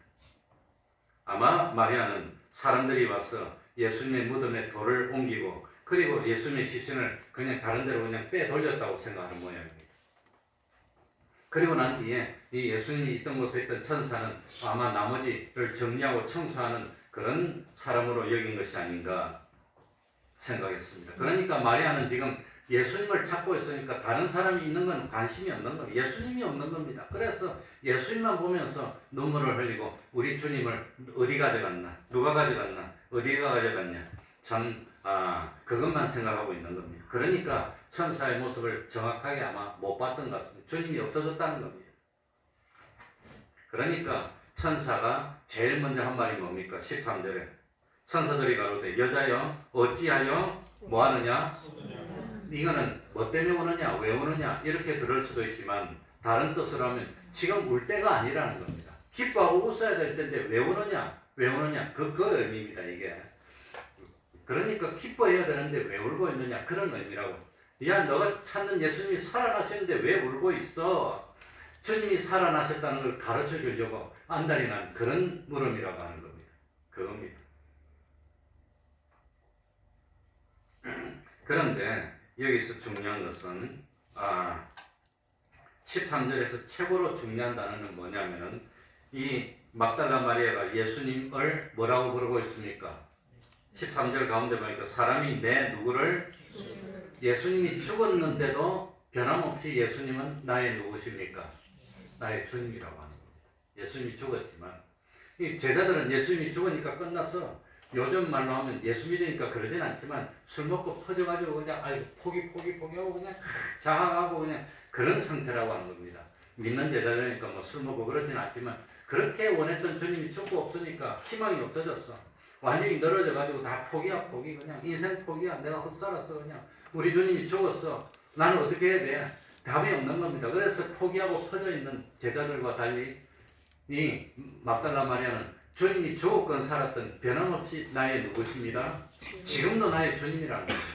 아마 마리아는 사람들이 와서 예수님의 무덤에 돌을 옮기고 그리고 예수님의 시신을 그냥 다른 데로 그냥 빼돌렸다고 생각하는 모양입니다. 그리고 난 뒤에 이 예수님이 있던 곳에 있던 천사는 아마 나머지를 정리하고 청소하는 그런 사람으로 여긴 것이 아닌가 생각했습니다. 그러니까 마리아는 지금 예수님을 찾고 있으니까 다른 사람이 있는 건 관심이 없는 겁니다. 예수님이 없는 겁니다. 그래서 예수님만 보면서 눈물을 흘리고 우리 주님을 어디 가져갔나? 누가 가져갔나? 어디가 가져갔냐? 참 그것만 생각하고 있는 겁니다. 그러니까 천사의 모습을 정확하게 아마 못 봤던 것 같습니다. 주님이 없어졌다는 겁니다. 그러니까 천사가 제일 먼저 한 말이 뭡니까? 13절에 천사들이 가로되 여자여 어찌하여 뭐하느냐? 이거는 뭐 때문에 오느냐? 왜 오느냐? 이렇게 들을 수도 있지만 다른 뜻으로 하면 지금 울 때가 아니라는 겁니다. 기뻐하고 웃어야 될 텐데 왜 오느냐? 왜 오느냐? 그 의미입니다. 이게. 그러니까 기뻐해야 되는데 왜 울고 있느냐? 그런 의미라고. 야, 너가 찾는 예수님이 살아나셨는데 왜 울고 있어? 주님이 살아나셨다는 걸 가르쳐 주려고 안달이 난 그런 물음이라고 하는 겁니다. 그겁니다. 그런데 여기서 중요한 것은 13절에서 최고로 중요한 단어는 뭐냐면은 이 막달라 마리아가 예수님을 뭐라고 부르고 있습니까? 13절 가운데 보니까 사람이 내 누구를 예수님이 죽었는데도 변함없이 예수님은 나의 누구십니까? 나의 주님이라고 하는 겁니다. 예수님이 죽었지만 이 제자들은 예수님이 죽으니까 끝났어. 요즘 말로 하면 예수 믿으니까 그러진 않지만 술 먹고 퍼져가지고 그냥 포기하고 그냥 자학하고 그냥 그런 상태라고 하는 겁니다. 믿는 제자들이니까 뭐 술 먹고 그러진 않지만 그렇게 원했던 주님이 죽고 없으니까 희망이 없어졌어. 완전히 늘어져가지고 다 포기야 그냥 인생 포기야. 내가 헛살았어 그냥. 우리 주님이 죽었어. 나는 어떻게 해야 돼? 답이 없는 겁니다. 그래서 포기하고 퍼져있는 제자들과 달리 이 막달라 마리아는 주님이 죽었건 살았던 변함없이 나의 누구십니다. 지금도 나의 주님이라는 겁니다.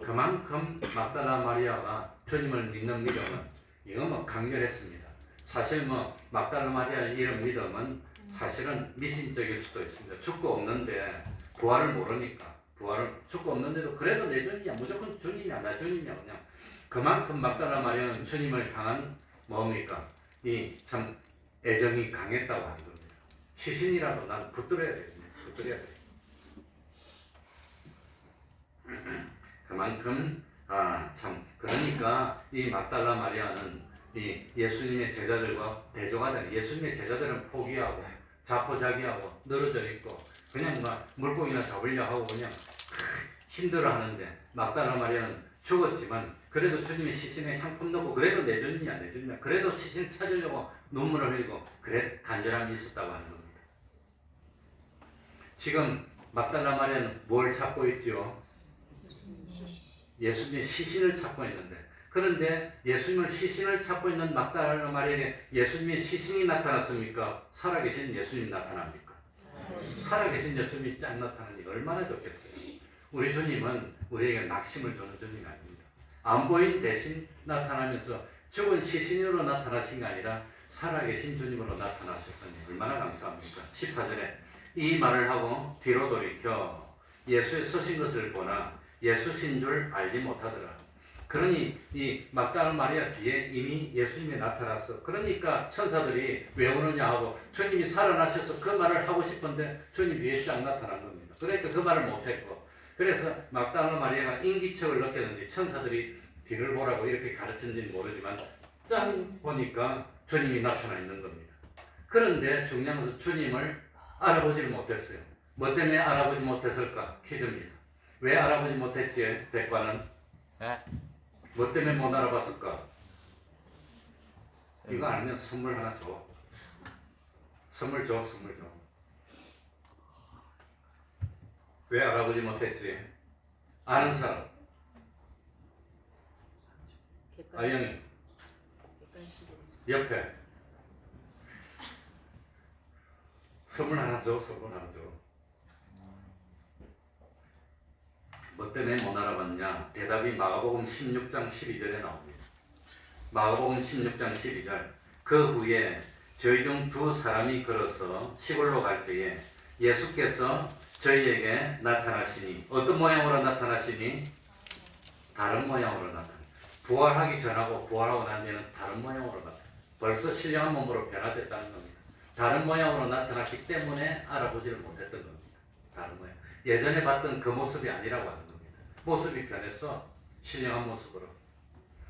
그만큼 막달라 마리아가 주님을 믿는 믿음은 이건 뭐 강렬했습니다. 사실 뭐 막달라 마리아의 이런 믿음은 사실은 미신적일 수도 있습니다. 죽고 없는데 부활을 모르니까 죽고 없는데도 그래도 내 주님이야. 무조건 주님이야. 나 주님이야. 그냥 그만큼 막달라 마리아는 주님을 향한 뭡니까? 이 참 애정이 강했다고 하는 겁니다. 시신이라도 난 붙들어야 되겠네. 그만큼 그러니까 이 막달라 마리아는 이 예수님의 제자들과 대조하잖아요. 예수님의 제자들은 포기하고 자포자기하고 늘어져 있고 그냥 막 물고기나 잡으려 하고 그냥 힘들어하는데 막달라 마리아는 죽었지만 그래도 주님의 시신에 향품 넣고 그래도 내 주님이야. 그래도 시신 찾으려고 눈물을 흘리고 그래 간절함이 있었다고 하는 겁니다. 지금 막달라 마리아는 뭘 찾고 있지요? 예수님의 시신을 찾고 있는데 그런데 예수님을 시신을 찾고 있는 막달라 마리아에게 예수님의 시신이 나타났습니까? 살아계신 예수님이 나타납니까? 살아계신 예수님이 쫙 나타나니 얼마나 좋겠어요. 우리 주님은 우리에게 낙심을 주는 주님이 아닙니다. 안 보인 대신 나타나면서 죽은 시신으로 나타나신 게 아니라 살아계신 주님으로 나타나셨으니 얼마나 감사합니까? 14절에 이 말을 하고 뒤로 돌이켜 예수의 서신 것을 보나 예수신 줄 알지 못하더라. 그러니 이 막달라 마리아 뒤에 이미 예수님이 나타났어. 그러니까 천사들이 왜 오느냐 하고 주님이 살아나셔서 그 말을 하고 싶은데 주님 뒤에 쫙 나타난 겁니다. 그러니까 그 말을 못했고 그래서 막달라 마리아가 인기척을 느꼈는지 천사들이 뒤를 보라고 이렇게 가르쳤는지는 모르지만 짠 보니까 주님이 나타나 있는 겁니다. 그런데 중요한 것은 주님을 알아보지를 못했어요. 뭐 때문에 알아보지 못했을까? 퀴즈입니다. 왜 알아보지 못했지? 대과는? 뭐 때문에 못 알아봤을까? 이거 알면 선물 하나 줘. 선물 줘. 왜 알아보지 못했지? 아는 사람. 아영이 옆에 선물 하나 줘. 뭐 때문에 못 알아봤냐? 대답이 마가복음 16장 12절에 나옵니다. 마가복음 16장 12절. 그 후에 저희 중 두 사람이 걸어서 시골로 갈 때에 예수께서 저희에게 나타나시니 어떤 모양으로 나타나시니? 다른 모양으로 나타나시니 부활하기 전하고 부활하고 난 뒤에는 다른 모양으로 나타나. 벌써 신령한 몸으로 변화됐다는 겁니다. 다른 모양으로 나타났기 때문에 알아보지를 못했던 겁니다. 다른 모양. 예전에 봤던 그 모습이 아니라고 하는 겁니다. 모습이 변했어. 신령한 모습으로.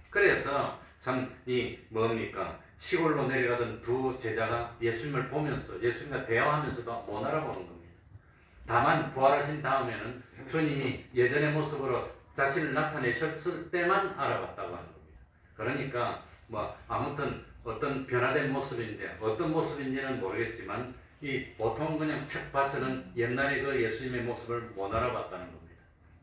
그래서 참 이 뭡니까? 시골로 내려가던 두 제자가 예수님을 보면서 예수님과 대화하면서도 못 알아보는 겁니다. 다만 부활하신 다음에는 주님이 예전의 모습으로 자신을 나타내셨을 때만 알아봤다고 하는 겁니다. 그러니까 뭐 아무튼 어떤 변화된 모습인데 어떤 모습인지는 모르겠지만 이 보통 그냥 책 봐서는 옛날에 그 예수님의 모습을 못 알아봤다는 겁니다.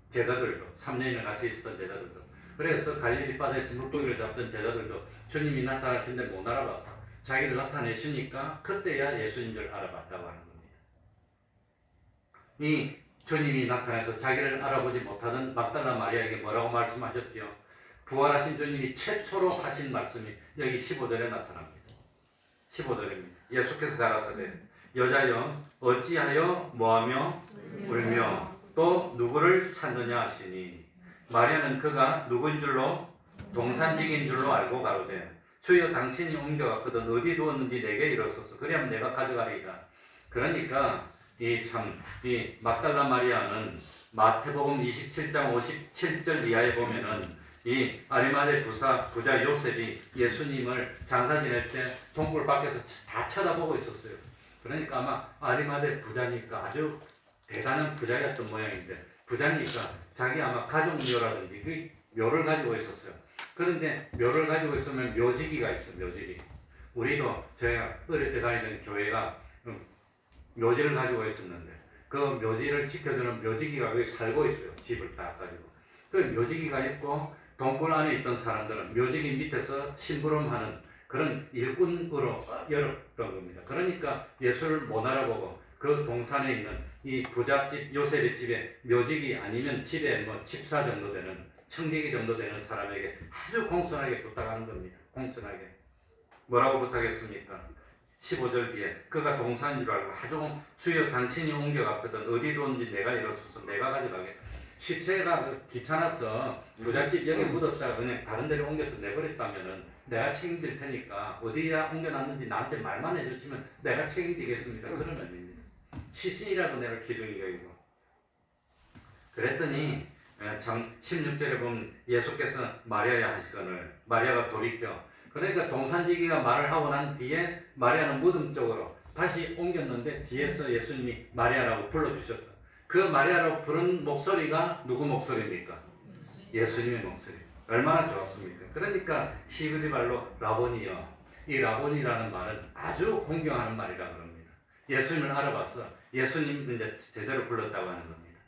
제자들도 3년이나 같이 있었던 제자들도 그래서 갈릴리 바다에서 물고기를 잡던 제자들도 주님이 나타나신데 못 알아봐서 자기를 나타내시니까 그때야 예수님인 줄 알아봤다고 하는 겁니다. 이 주님이 나타나서 자기를 알아보지 못하던 막달라 마리아에게 뭐라고 말씀하셨지요? 부활하신 주님이 최초로 하신 말씀이 여기 15절에 나타납니다. 15절입니다. 예수께서 가라사대 여자여 어찌하여 뭐하며 울며 또 누구를 찾느냐 하시니 마리아는 그가 누구인 줄로 동산직인 줄로 알고 가로되 주여 당신이 옮겨갔거든 어디 두었는지 내게 이르소서 그리하면 내가 가져가리이다. 그러니까 이 막달라 마리아는 마태복음 27장 57절 이하에 보면은 이 아리마대 부자 요셉이 예수님을 장사 지낼 때 동굴 밖에서 다 쳐다보고 있었어요. 그러니까 아마 아리마대 부자니까 아주 대단한 부자였던 모양인데 부자니까 자기 아마 가족묘라든지 그 묘를 가지고 있었어요. 그런데 묘를 가지고 있으면 묘지기가 있어요. 묘지기. 우리도 제가 어릴 때 다니던 교회가 묘지를 가지고 있었는데 그 묘지를 지켜주는 묘지기가 거기 살고 있어요. 집을 딱 가지고. 그 묘지기가 있고 동굴 안에 있던 사람들은 묘지기 밑에서 심부름하는 그런 일꾼으로 열었던 겁니다. 그러니까 예수를 못 알아보고 그 동산에 있는 이 부잣집 요셉의 집에 묘지기 아니면 집에 뭐 집사 정도 되는 청지기 정도 되는 사람에게 아주 공손하게 부탁하는 겁니다. 공손하게. 뭐라고 부탁했습니까? 15절 뒤에 그가 동산인 줄 알고 아주 주여 당신이 옮겨갔거든 어디 뒀는지 내가 이렇소서 내가 가져가게. 시체가 귀찮아서 부잣집 여기 묻었다가 그냥 다른 데로 옮겨서 내버렸다면은 내가 책임질 테니까 어디야 옮겨놨는지 나한테 말만 해주시면 내가 책임지겠습니다. 그런 의미입니다. 시신이라고 내가 기둥이 여기고. 그랬더니 참 16절에 보면 예수께서 마리아에 하시거늘 마리아가 돌이켜 그러니까 동산지기가 말을 하고 난 뒤에 마리아는 무덤 쪽으로 다시 옮겼는데 뒤에서 예수님이 마리아라고 불러주셨어요. 그 마리아라고 부른 목소리가 누구 목소리입니까? 예수님의 목소리. 얼마나 좋았습니까? 그러니까 히브리 말로 라보니요. 이 라보니라는 말은 아주 공경하는 말이라 그럽니다. 예수님을 알아봐서 예수님 이제 제대로 불렀다고 하는 겁니다.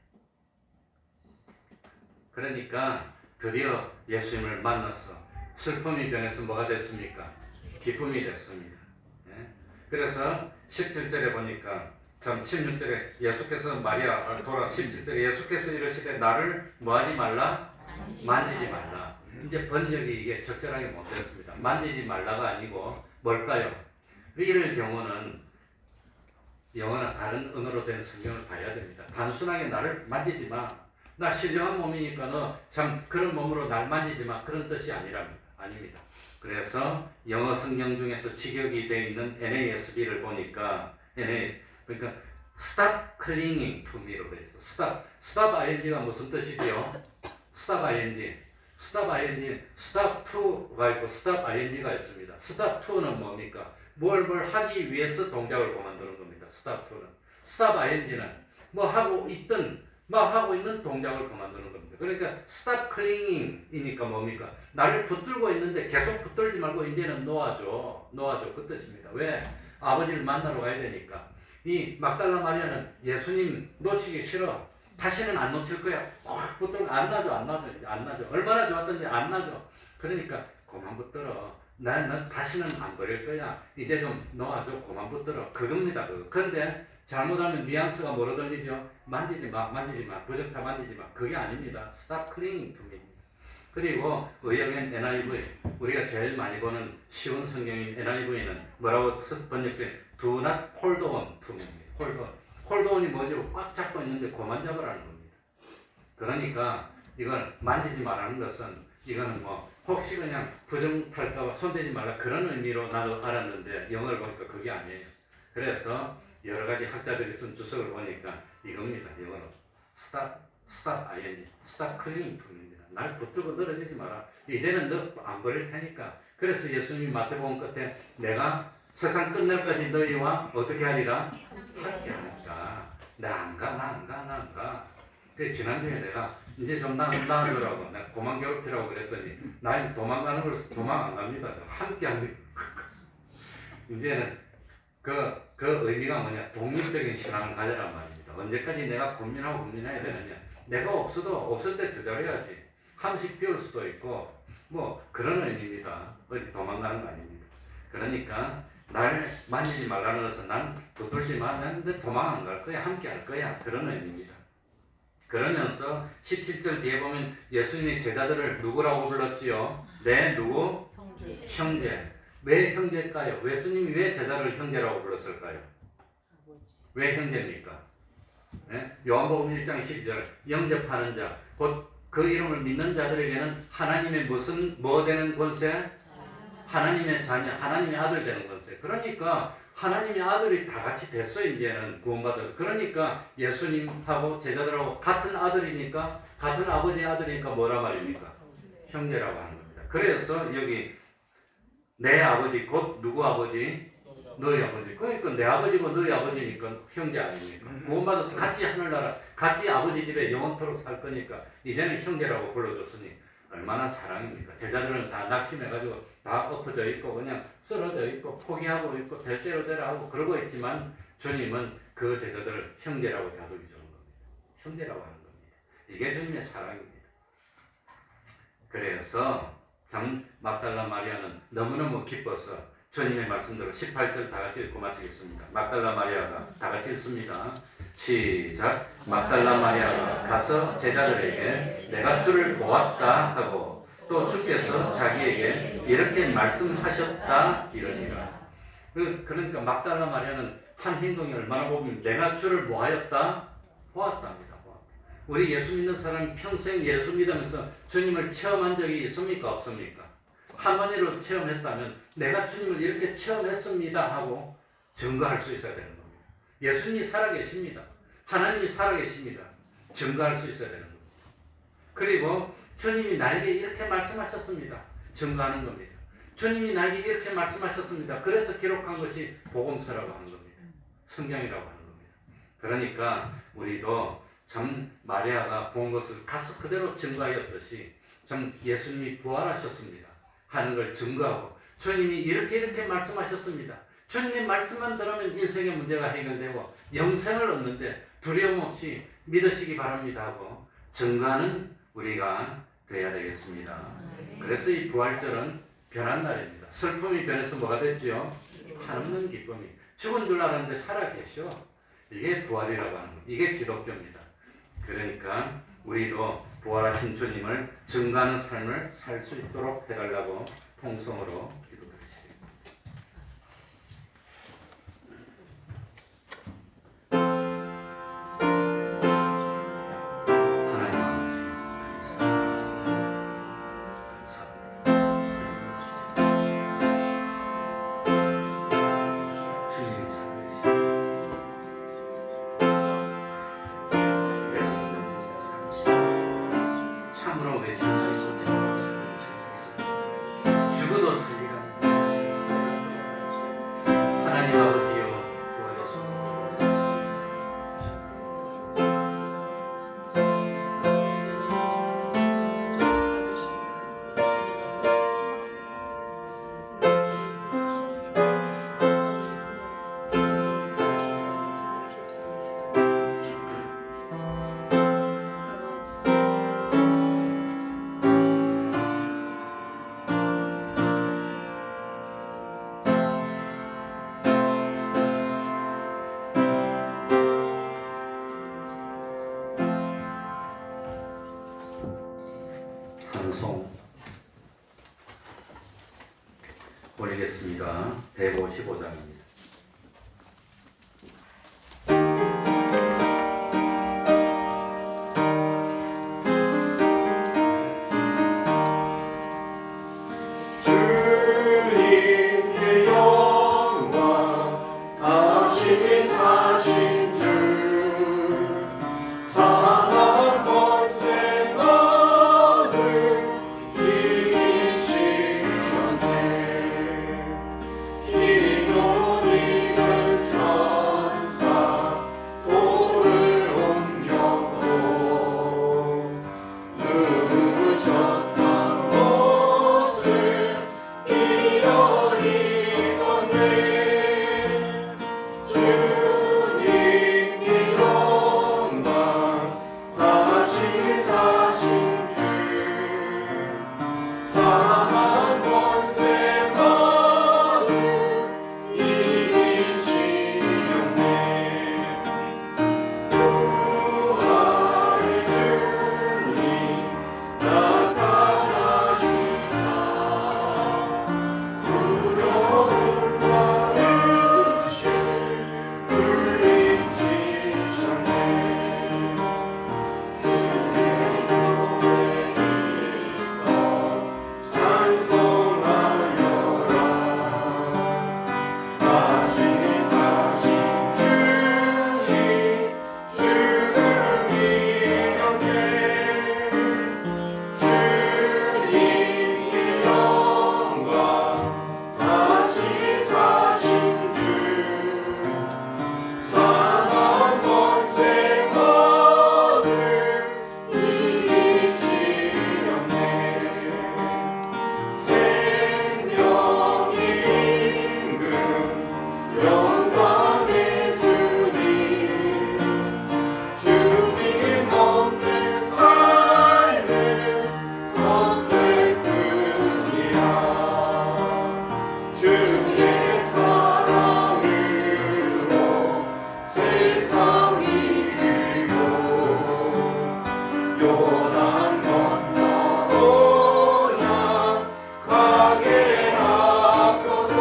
그러니까 드디어 예수님을 만나서 슬픔이 변해서 뭐가 됐습니까? 기쁨이 됐습니다. 예? 그래서 17절에 보니까 참 16절에 예수께서 마리아 돌아 17절에 예수께서 이르시되 나를 뭐하지 말라? 만지지 말라. 이제 번역이 이게 적절하게 못됐습니다. 만지지 말라가 아니고 뭘까요? 이럴 경우는 영어나 다른 언어로 된 성경을 봐야 됩니다. 단순하게 나를 만지지 마. 나 신령한 몸이니까 너 참 그런 몸으로 날 만지지 마. 그런 뜻이 아닙니다. 그래서 영어 성경 중에서 직역이 되어 있는 NASB를 보니까 그러니까 stop clinging to me로 되어 있어. stop ing가 무슨 뜻이죠? stop ing, stop to가 있고 stop ing가 있습니다. stop to는 뭡니까? 뭘 하기 위해서 동작을 그만두는 겁니다. stop to는. stop ing는 뭐 하고 있는 동작을 그만두는 겁니다. 그러니까 stop clinging이니까 뭡니까? 나를 붙들고 있는데 계속 붙들지 말고 이제는 놓아줘 그 뜻입니다. 왜? 아버지를 만나러 가야 되니까. 이 막달라 마리아는 예수님 놓치기 싫어. 다시는 안 놓칠 거야. 붙들고 안 놔줘. 얼마나 좋았던지 안 놔줘. 그러니까 그만 붙들어. 난 다시는 안 버릴 거야. 이제 좀 놓아줘. 그만 붙들어. 그겁니다. 그런데 잘못하면 뉘앙스가 뭐로 들리죠? 만지지 마. 부적다 만지지 마. 그게 아닙니다. Stop clinging to me. 그리고 의역엔 NIV, 우리가 제일 많이 보는 쉬운 성경인 NIV는 뭐라고 번역돼? Do not hold on to me. hold on이 뭐죠? 꽉 잡고 있는데 그만 잡으라는 겁니다. 그러니까 이걸 만지지 말라는 것은 이거는 뭐 혹시 그냥 부정 탈까봐 손대지 말라 그런 의미로 나도 알았는데 영어를 보니까 그게 아니에요. 그래서 여러 가지 학자들이 쓴 주석을 보니까 이겁니다. 영어로 stop ing, stop clinging to입니다. 날 붙들고 늘어지지 마라. 이제는 너 안 버릴 테니까. 그래서 예수님이 마태복음 끝에 내가 세상 끝날까지 너희와 어떻게 하리라? 함께 하니까 나 안 가. 그 지난주에 내가 이제 좀 나으라고 내가 고만 괴롭히라고 그랬더니 나 도망가는 걸 도망 안 갑니다. 함께 합니다. 이제는 그 의미가 뭐냐? 독립적인 신앙을 가져란 말입니다. 언제까지 내가 고민해야 되느냐? 내가 없을 때 드잘해야지. 한식 비울 수도 있고 뭐 그런 의미입니다. 어디 도망가는 거 아닙니다. 그러니까 날 만지지 말라는 것은 난 붙들지 마. 난 도망 안 갈 거야. 함께 할 거야. 그런 의미입니다. 그러면서 17절 뒤에 보면 예수님이 제자들을 누구라고 불렀지요? 누구? 형제. 형제. 왜 형제일까요? 예수님이 왜 제자를 형제라고 불렀을까요? 아버지. 왜 형제입니까? 네? 요한복음 1장 12절 영접하는 자, 곧 그 이름을 믿는 자들에게는 하나님의 뭐 되는 권세? 하나님의 자녀, 하나님의 아들 되는 권세. 그러니까 하나님의 아들이 다 같이 됐어요. 이제는 구원받아서. 그러니까 예수님하고 제자들하고 같은 아들이니까, 같은 아버지의 아들이니까 뭐라 말입니까? 형제라고 하는 겁니다. 그래서 여기 내 아버지 곧 누구 아버지? 너희 아버지. 그러니까 내 아버지고 너희 아버지니까 형제 아닙니까? 구원받아서 같이 하늘나라, 같이 아버지 집에 영원토록 살 거니까 이제는 형제라고 불러줬으니 얼마나 사랑입니까? 제자들은 다 낙심해가지고 다 엎어져 있고 그냥 쓰러져 있고 포기하고 있고 될 대로 되라 하고 그러고 있지만 주님은 그 제자들을 형제라고 다독이 주는 겁니다. 형제라고 하는 겁니다. 이게 주님의 사랑입니다. 그래서 참 막달라 마리아는 너무너무 기뻐서 주님의 말씀대로 18절 다 같이 읽고 마치겠습니다. 막달라 마리아가 다 같이 읽습니다. 시작. 막달라 마리아가 가서 제자들에게 내가 주를 보았다 하고 또 주께서 자기에게 이렇게 말씀하셨다 이러니라. 그러니까 막달라 마리아는 한 행동이 얼마나 보면 내가 주를 보았답니다. 우리 예수 믿는 사람이 평생 예수 믿으면서 주님을 체험한 적이 있습니까? 없습니까? 한 번이라도 체험했다면 내가 주님을 이렇게 체험했습니다 하고 증거할 수 있어야 되는 겁니다. 예수님이 살아계십니다. 하나님이 살아계십니다. 증거할 수 있어야 되는 겁니다. 그리고 주님이 나에게 이렇게 말씀하셨습니다. 증거하는 겁니다. 주님이 나에게 이렇게 말씀하셨습니다. 그래서 기록한 것이 복음서라고 하는 겁니다. 성경이라고 하는 겁니다. 그러니까 우리도 참 마리아가 본 것을 가서 그대로 증거하였듯이 참 예수님이 부활하셨습니다 하는 걸 증거하고 주님이 이렇게 말씀하셨습니다. 주님의 말씀만 들으면 인생의 문제가 해결되고 영생을 얻는데 두려움 없이 믿으시기 바랍니다 하고 증거하는 우리가 되어야 되겠습니다. 그래서 이 부활절은 변한 날입니다. 슬픔이 변해서 뭐가 됐지요? 한없는 기쁨이. 죽은 줄 알았는데 살아계셔. 이게 부활이라고 하는 겁니다. 이게 기독교입니다. 그러니까 우리도 부활하신 주님을 증거하는 삶을 살 수 있도록 해달라고 통성으로 기도드리십니다. 하나님 아버지 주님이 참으로 외칠 수 있었지. 죽어도 살리라. 하나님 아버지여 구하소서. 찬송 올리겠습니다. 155장입니다. 사신 주 사망 권세 모두 이기시었네. 기도 이은 천사 돌을 옮겼고 누우셨던 곳을 비어 있었네. 주님이 영광 다시 사신 주 사망 권세 모두 이기시었네. 부활의 주님 나타나시사 두려움과 의심 물리치셨네. 주의 교회 기뻐 찬송하여라. 다시 사신 주님 죽음 이겼네. 주님이 영광 다시 사신 주 사망 권세 모두 이기시었네. 생명의 임금 영광의 주님 주님 없는 삶은 어떨 뿐이야. 주의 사랑으로 세상 이기고 요난 건너오냐 가게 하소서.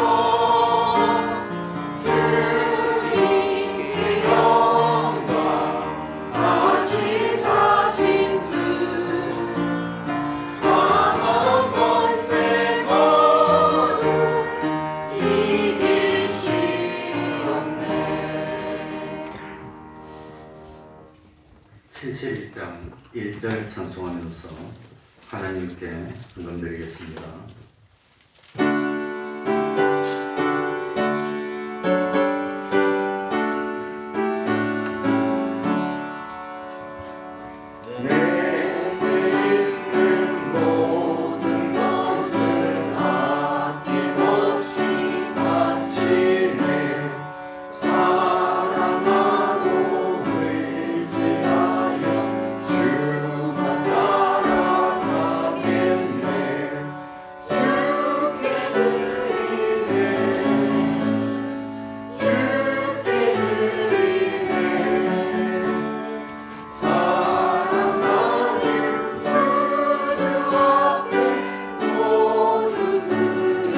주님이 영광 다시 사신 주 사망 권세 모두 이기시었네. 71장 1절 찬송하면서 하나님께 헌금드리겠습니다. 내게 있는 모든 것을 아낌없이 바치네. 사랑하고 의지하여 주만 따라가겠네. 주께 드리네. 주께 드리네. 사랑하는 주주 앞에 모두 드리네.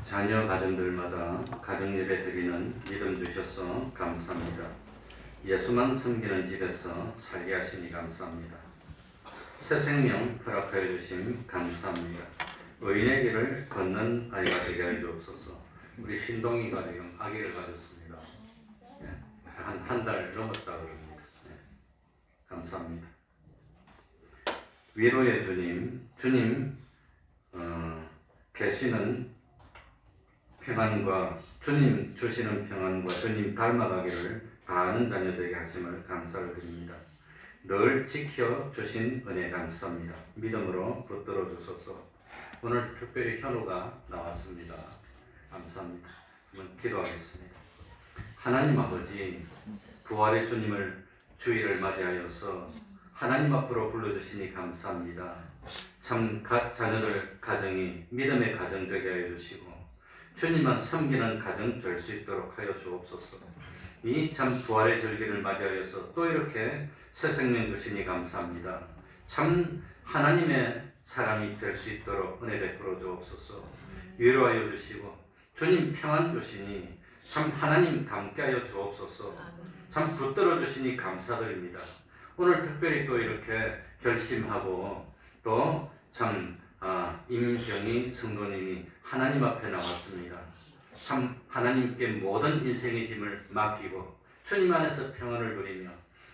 자녀 가정들마다 가정예배 드리는 믿음 주셔서 감사합니다. 예수만 섬기는 집에서 살게 하시니 감사합니다. 새 생명 허락하여 주심 감사합니다. 의인의 길을 걷는 아이가 되게 하여 주옵소서. 우리 신동이가 지금 아기를 가졌습니다. 한 달 넘었다 그럽니다. 감사합니다. 위로의 주님, 주님 계시는 평안과 주님 주시는 평안과 주님 닮아가기를 다하는 자녀 되게 하심을 감사를 드립니다. 늘 지켜 주신 은혜 감사합니다. 믿음으로 붙들어 주소서. 오늘 특별히 현우가 나왔습니다. 감사합니다. 한번 기도하겠습니다. 하나님 아버지, 부활의 주님을 주일을 맞이하여서 하나님 앞으로 불러주시니 감사합니다. 참 자녀들 가정이 믿음의 가정 되게 하여 주시고 주님만 섬기는 가정 될 수 있도록 하여 주옵소서. 이 참 부활의 절기를 맞이하여서 또 이렇게 새 생명 주시니 감사합니다. 참 하나님의 사람이 될 수 있도록 은혜 베풀어 주옵소서. 위로하여 주시고 주님 평안 주시니 참 하나님 닮게 하여 주옵소서. 참 붙들어 주시니 감사드립니다. 오늘 특별히 또 이렇게 결심하고 또 참 임경희 성도님이 하나님 앞에 나왔습니다. 참 하나님께 모든 인생의 짐을 맡기고 주님 안에서 평안을 누리며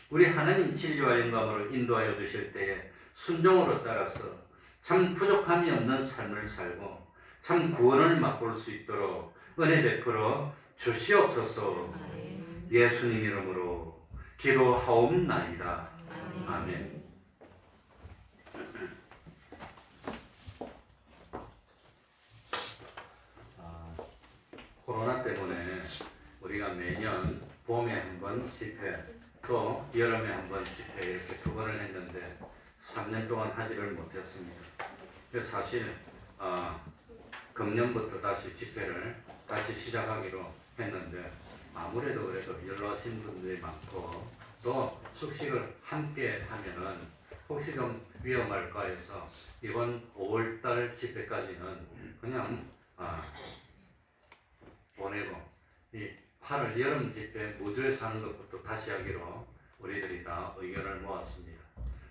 우리 하나님 진리와 영감으로 인도하여 주실 때에 순종으로 따라서 참 부족함이 없는 삶을 살고 참 구원을 맛볼 수 있도록 은혜 베풀어 주시옵소서. 예수님 이름으로 기도하옵나이다. 아멘. 코로나 때문에 우리가 매년 봄에 한 번 집회 또 여름에 한 번 집회 이렇게 2번을 했는데 3년 동안 하지를 못했습니다. 그래서 사실 금년부터 다시 집회를 다시 시작하기로 했는데 아무래도 그래도 연로하신 분들이 많고 또 숙식을 함께 하면은 혹시 좀 위험할까 해서 이번 5월달 집회까지는 그냥 보내고 이 8월 여름 집회 무주에서 하는 것부터 다시 하기로 우리들이 다 의견을 모았습니다.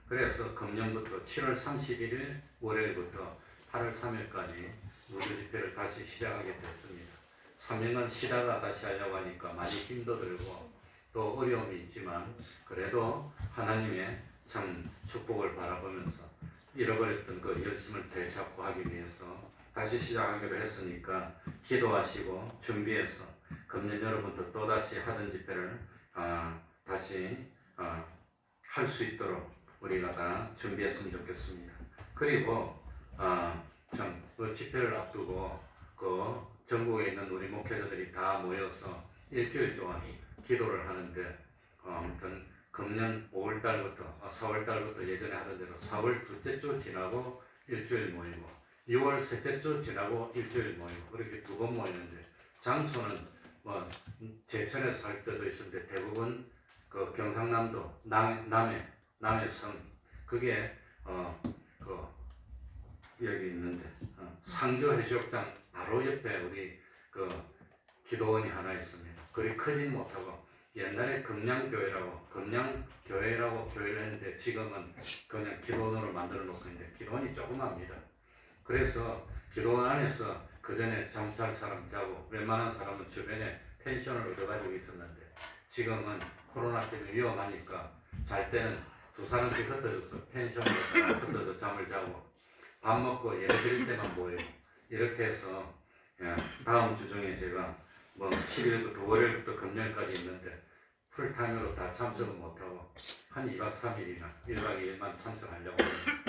그래서 금년부터 7월 31일 월요일부터 8월 3일까지 무주 집회를 다시 시작하게 됐습니다. 3년간 쉬다가 다시 하려고 하니까 많이 힘도 들고 또 어려움이 있지만 그래도 하나님의 참 축복을 바라보면서 잃어버렸던 그 열심을 되찾고 하기 위해서 다시 시작하기로 했으니까 기도하시고 준비해서 금년 여러분도 또다시 하던 집회를 다시 할 수 있도록 우리가 다 준비했으면 좋겠습니다. 그리고 참 그 집회를 앞두고 그 전국에 있는 우리 목회자들이 다 모여서 일주일 동안 기도를 하는데 아무튼 금년 5월달부터 4월달부터 예전에 하던 대로 4월 둘째 주 지나고 일주일 모이고 6월 셋째 주 지나고 일주일 모이고 그렇게 2번 모이는데 장소는 뭐 제천에서 할 때도 있었는데 대부분 그 경상남도 남해성 그게 그 여기 있는데 상주 해수욕장 바로 옆에 우리 그 기도원이 하나 있습니다. 그리 크진 못하고 옛날에 금양교회라고 교회를 했는데 지금은 그냥 기도원으로 만들어 놓고 있는데 기도원이 조그맣니다. 그래서 기도원 안에서 그 전에 잠잘 사람 자고 웬만한 사람은 주변에 펜션을 얻어가지고 있었는데 지금은 코로나 때문에 위험하니까 잘 때는 2사람씩 흩어져서 펜션으로 흩어져 잠을 자고 밥 먹고 예배 드릴 때만 모여요. 이렇게 해서 다음 주 중에 제가 뭐 10일부터 월요일부터 금요일까지 있는데 풀타임으로 다 참석은 못하고 한 2박 3일이나 1박 2일만 참석하려고 합니다.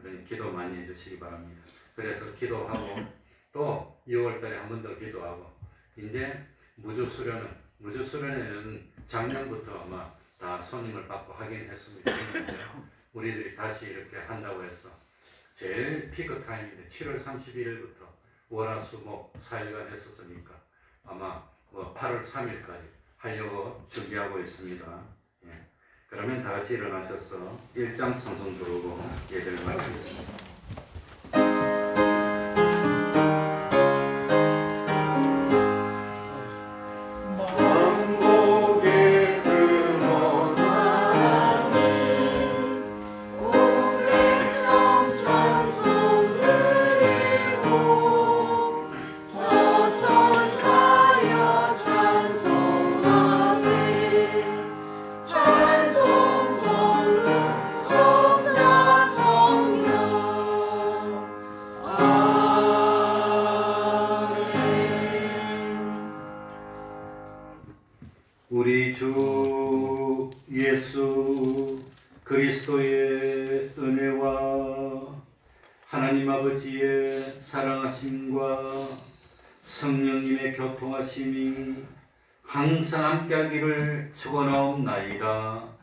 그러니 기도 많이 해주시기 바랍니다. 그래서 기도하고 또 6월달에 한 번 더 기도하고 이제 무주 수련회는 작년부터 아마 다 손님을 받고 하긴 했습니다. 우리들이 다시 이렇게 한다고 해서 제일 피크 타임인데 7월 31일부터 월화수목 4일간 했었으니까 아마 뭐 8월 3일까지 하려고 준비하고 있습니다. 예. 그러면 다 같이 일어나셔서 1장 찬송 부르고 예배를 마치겠습니다. 우리 주 예수 그리스도의 은혜와 하나님 아버지의 사랑하심과 성령님의 교통하심이 항상 함께하기를 축원하옵나이다.